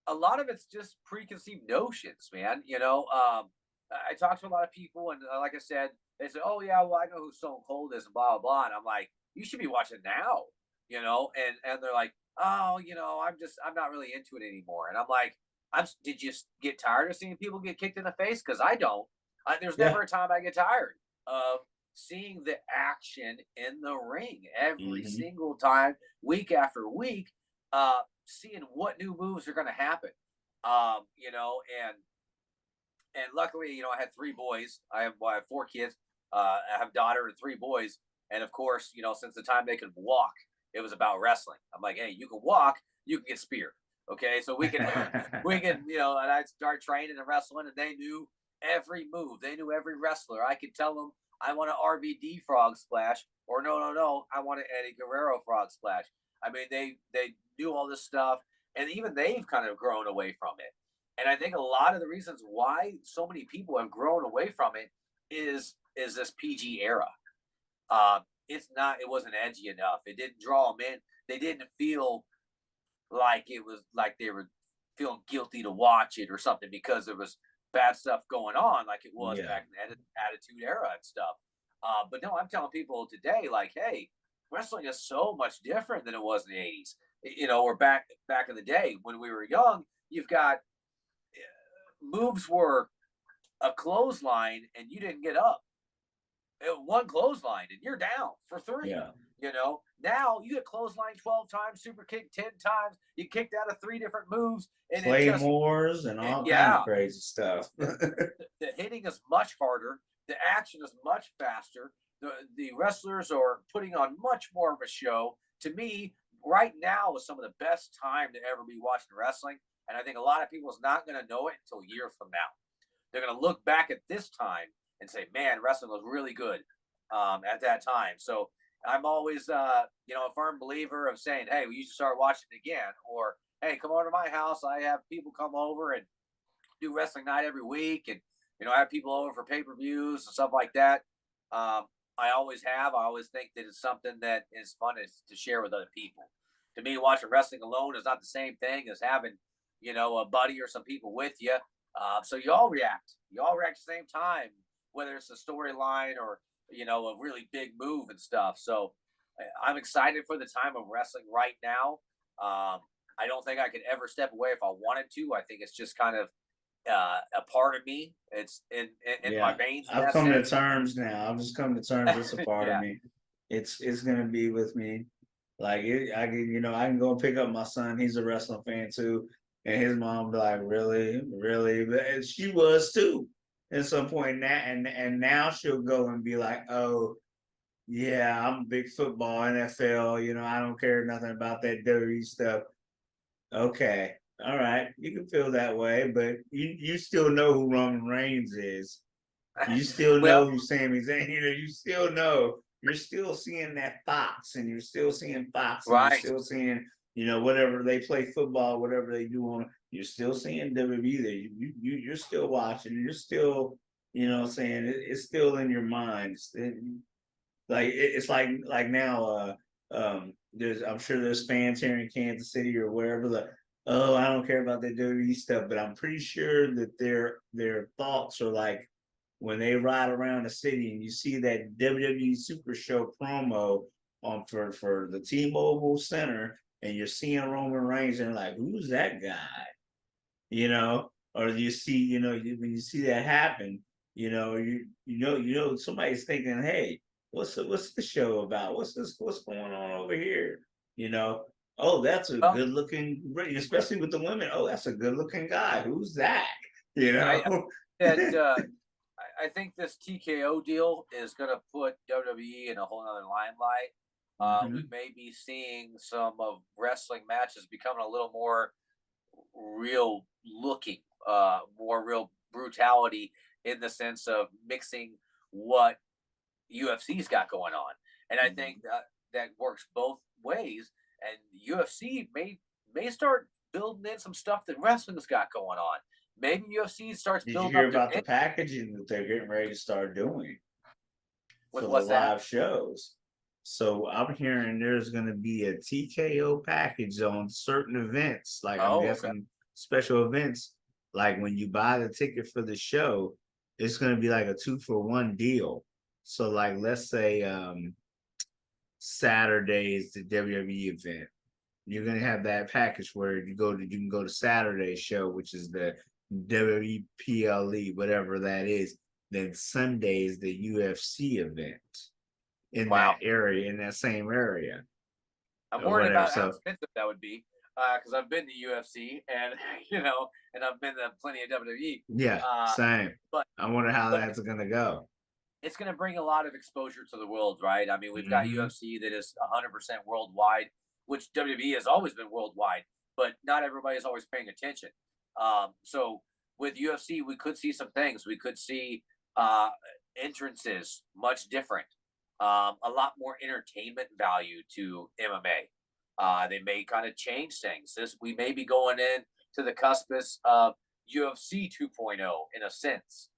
a lot of it's just preconceived notions, man. I talk to a lot of people, and like I said, they say, "Oh yeah, well I know who Stone Cold is," and blah blah blah. And I'm like, "You should be watching now," And they're like, "Oh, I'm not really into it anymore." And I'm like, Did you get tired of seeing people get kicked in the face? Because I don't. There's yeah. never a time I get tired of seeing the action in the ring every Mhm. single time, week after week. Seeing what new moves are going to happen. Um, you know, and and luckily, I had three boys. I have four kids. I have a daughter and three boys. And of course, since the time they could walk, it was about wrestling. I'm like, hey, you can walk, you can get speared. Okay, so we can, we can, and I'd start training and wrestling, and they knew every move. They knew every wrestler. I could tell them I want an RVD frog splash, or no, no, no, I want an Eddie Guerrero frog splash. I mean, they knew all this stuff, and even they've kind of grown away from it. And I think a lot of the reasons why so many people have grown away from it is this PG era. It wasn't edgy enough. It didn't draw them in. They didn't feel like it was like they were feeling guilty to watch it or something because there was bad stuff going on, like it was Yeah. back in the Attitude Era and stuff. But no, I'm telling people today, like, hey, wrestling is so much different than it was in the '80s. Or back in the day when we were young. You've got moves were a clothesline and you didn't get up. One clothesline and you're down for 3. Yeah. Now you get clothesline 12 times, super kick 10 times. You kicked out of 3 different moves, and Claymores and all kind of crazy stuff. The hitting is much harder. The action is much faster. The wrestlers are putting on much more of a show. To me, right now is some of the best time to ever be watching wrestling, and I think a lot of people is not going to know it until a year from now. They're going to look back at this time and say, man, wrestling was really good at that time. So I'm always, a firm believer of saying, hey, we used to start watching it again, or, hey, come over to my house. I have people come over and do wrestling night every week. And, I have people over for pay-per-views and stuff like that. I always have. I always think that it's something that is fun to share with other people. To me, watching wrestling alone is not the same thing as having, a buddy or some people with you. So you all react. You all react at the same time, whether it's a storyline or, a really big move and stuff. So I'm excited for the time of wrestling right now. I don't think I could ever step away if I wanted to. I think it's just kind of a part of me. It's in my veins. I've come to terms now. I've just come to terms. It's a part of me. It's gonna be with me. Like I can go and pick up my son. He's a wrestling fan too, and his mom be like, "Really, really?" And she was too at some point. Now and now she'll go and be like, "Oh, yeah, I'm a big football NFL. I don't care nothing about that WWE stuff." Okay. All right, you can feel that way, but you still know who Roman Reigns is. You still know who Sami Zayn. You still know. You're still seeing that Fox, and you're still seeing Fox, and you're still seeing whatever they play football, whatever they do on. You're still seeing WWE there. You're still watching. You're still saying it's still in your mind. It's like now. I'm sure there's fans here in Kansas City or wherever oh, I don't care about the WWE stuff, but I'm pretty sure that their thoughts are like when they ride around the city and you see that WWE Super Show promo for the T-Mobile Center, and you're seeing Roman Reigns, and like, who's that guy? Or you see, when you see that happen, somebody's thinking, hey, what's the show about? What's going on over here? Oh, that's a good looking, especially with the women. Oh, that's a good looking guy. Who's that? I think this TKO deal is going to put WWE in a whole other limelight. We may be seeing some of wrestling matches becoming a little more real looking, more real brutality in the sense of mixing what UFC's got going on. And I think that works both ways. And UFC may start building in some stuff that wrestling's got going on. Maybe UFC starts building. Did you hear about the packaging that they're getting ready to start doing for the live shows? So I'm hearing there's going to be a TKO package on certain events, like I'm guessing special events. Like when you buy the ticket for the show, it's going to be like a 2-for-1 deal. So like, let's say Saturday is the WWE event. You're gonna have that package where you can go to Saturday's show, which is the WWE PLE, whatever that is. Then Sunday is the UFC event in that area, in that same area. I'm worried about how expensive that would be, because I've been to UFC and and I've been to plenty of WWE. Yeah, same. But I wonder how that's gonna go. It's going to bring a lot of exposure to the world, right? I mean, we've got UFC that is 100% worldwide, which WWE has always been worldwide, but not everybody is always paying attention. So with UFC, we could see some things. We could see entrances much different, a lot more entertainment value to MMA. They may kind of change things. We may be going in to the cuspice of UFC 2.0 in a sense,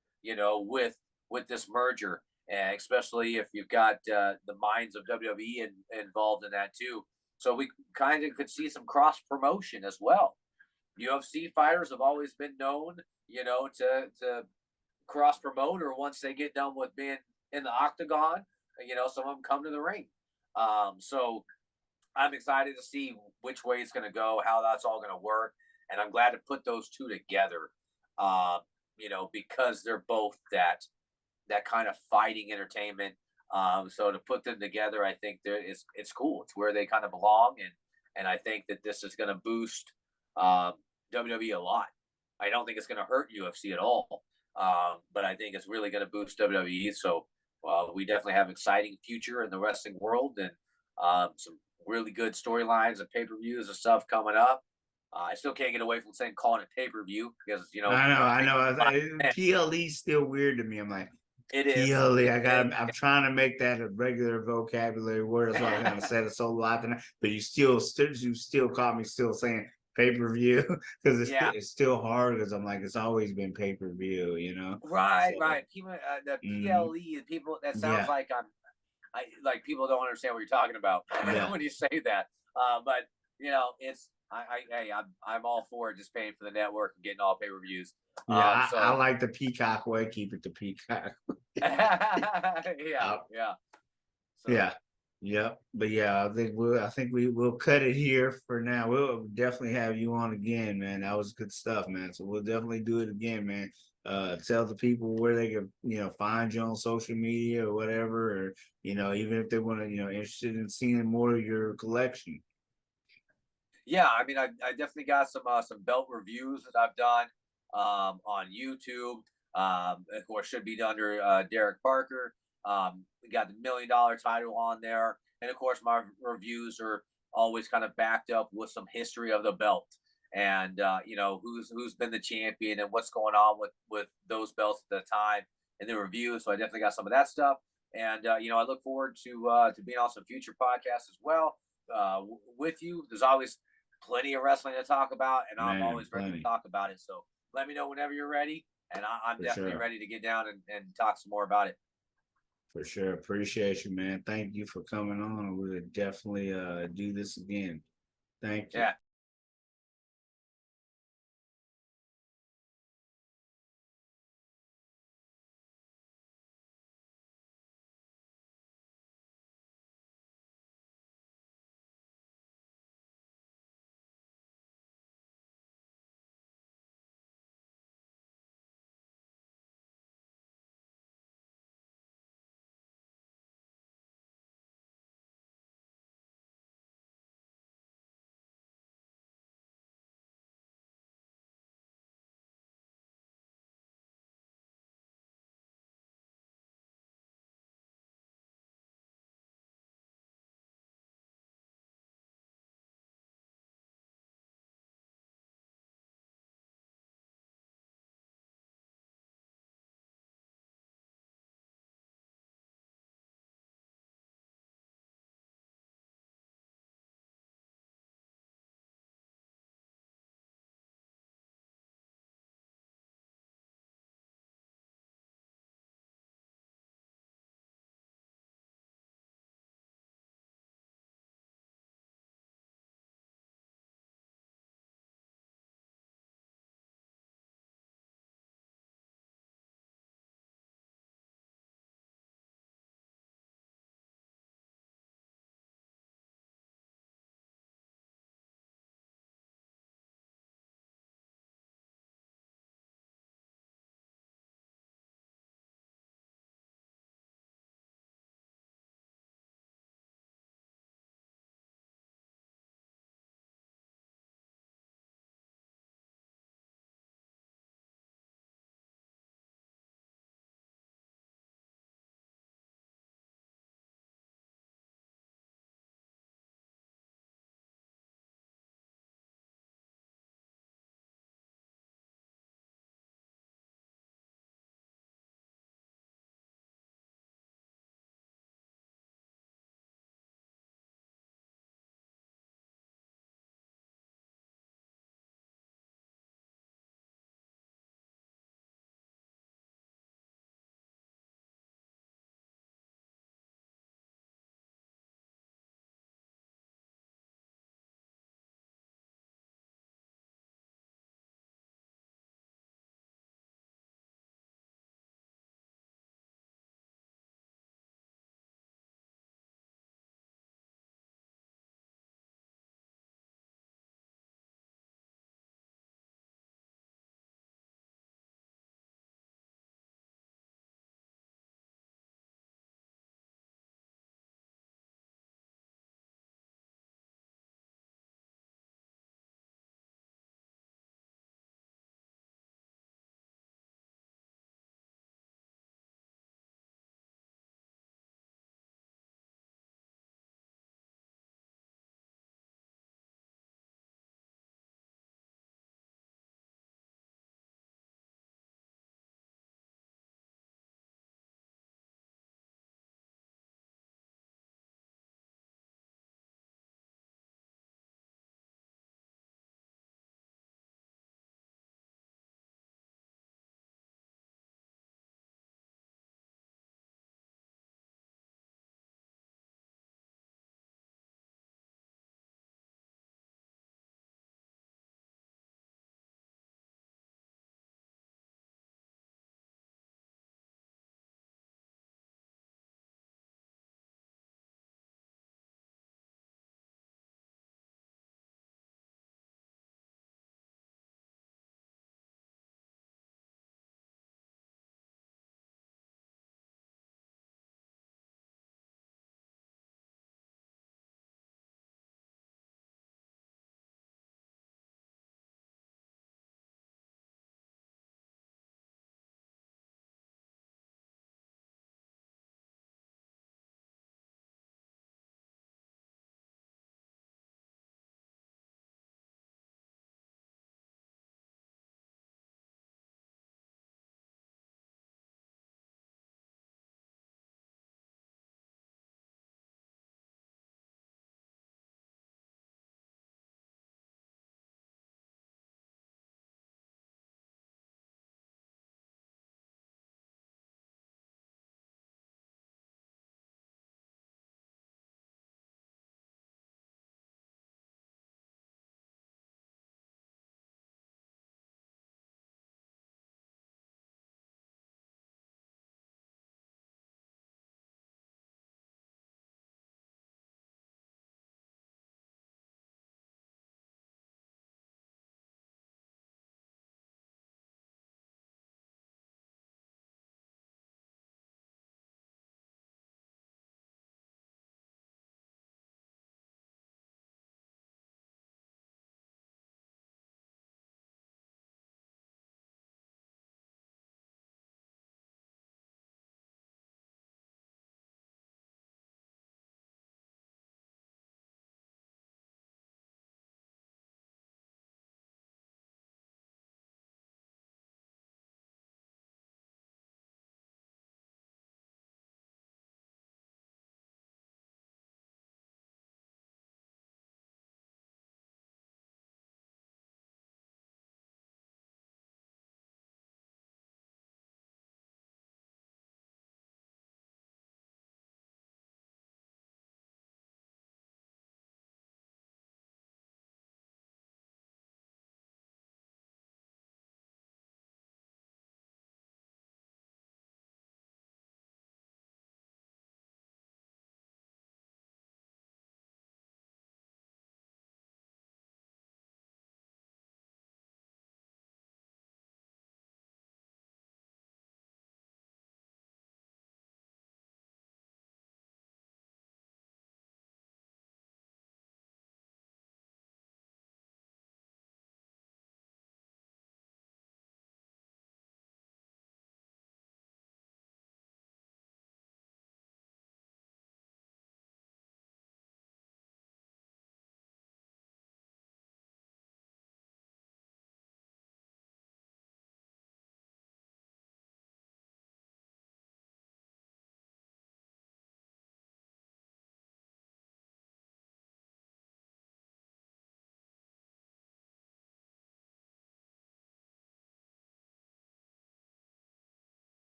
with this merger, and especially if you've got the minds of WWE involved in that too. So we kind of could see some cross promotion as well. UFC fighters have always been known, to cross promote, or once they get done with being in the octagon, some of them come to the ring. So I'm excited to see which way it's going to go, how that's all going to work. And I'm glad to put those two together. because they're both that kind of fighting entertainment. So to put them together, I think it's cool. It's where they kind of belong, and I think that this is going to boost WWE a lot. I don't think it's going to hurt UFC at all, but I think it's really going to boost WWE. So we definitely have an exciting future in the wrestling world, and some really good storylines and pay-per-views and stuff coming up. I still can't get away from saying calling it pay-per-view because I know. PLE still weird to me. I'm like, it is. PLE. I'm trying to make that a regular vocabulary word. That's why I kind of said it so loud tonight. But you still caught me still saying pay-per-view because it's still hard because I'm like, it's always been pay-per-view. Right. So, People, the PLE, people, that sounds like like people don't understand what you're talking about when you say that. But it's I'm all for it, just paying for the network and getting all pay-per-views. Yeah, I like the Peacock way. Keep it to Peacock. Yeah. So, yeah. Yep. But yeah, I think we will cut it here for now. We'll definitely have you on again, man. That was good stuff, man. So we'll definitely do it again, man. Tell the people where they can, find you on social media or whatever, or even if they want to, interested in seeing more of your collection. Yeah, I mean, I definitely got some belt reviews that I've done on YouTube. Of course, should be under Derek Parker. We got the $1 Million title on there, and of course, my reviews are always kind of backed up with some history of the belt, and who's been the champion and what's going on with those belts at the time in the review. So I definitely got some of that stuff, and I look forward to being on some future podcasts as well with you. There's always plenty of wrestling to talk about, and I'm always ready to talk about it. So let me know whenever you're ready, and I'm definitely ready to get down and talk some more about it. For sure. Appreciate you, man. Thank you for coming on. We'll definitely do this again. Thank you. Yeah.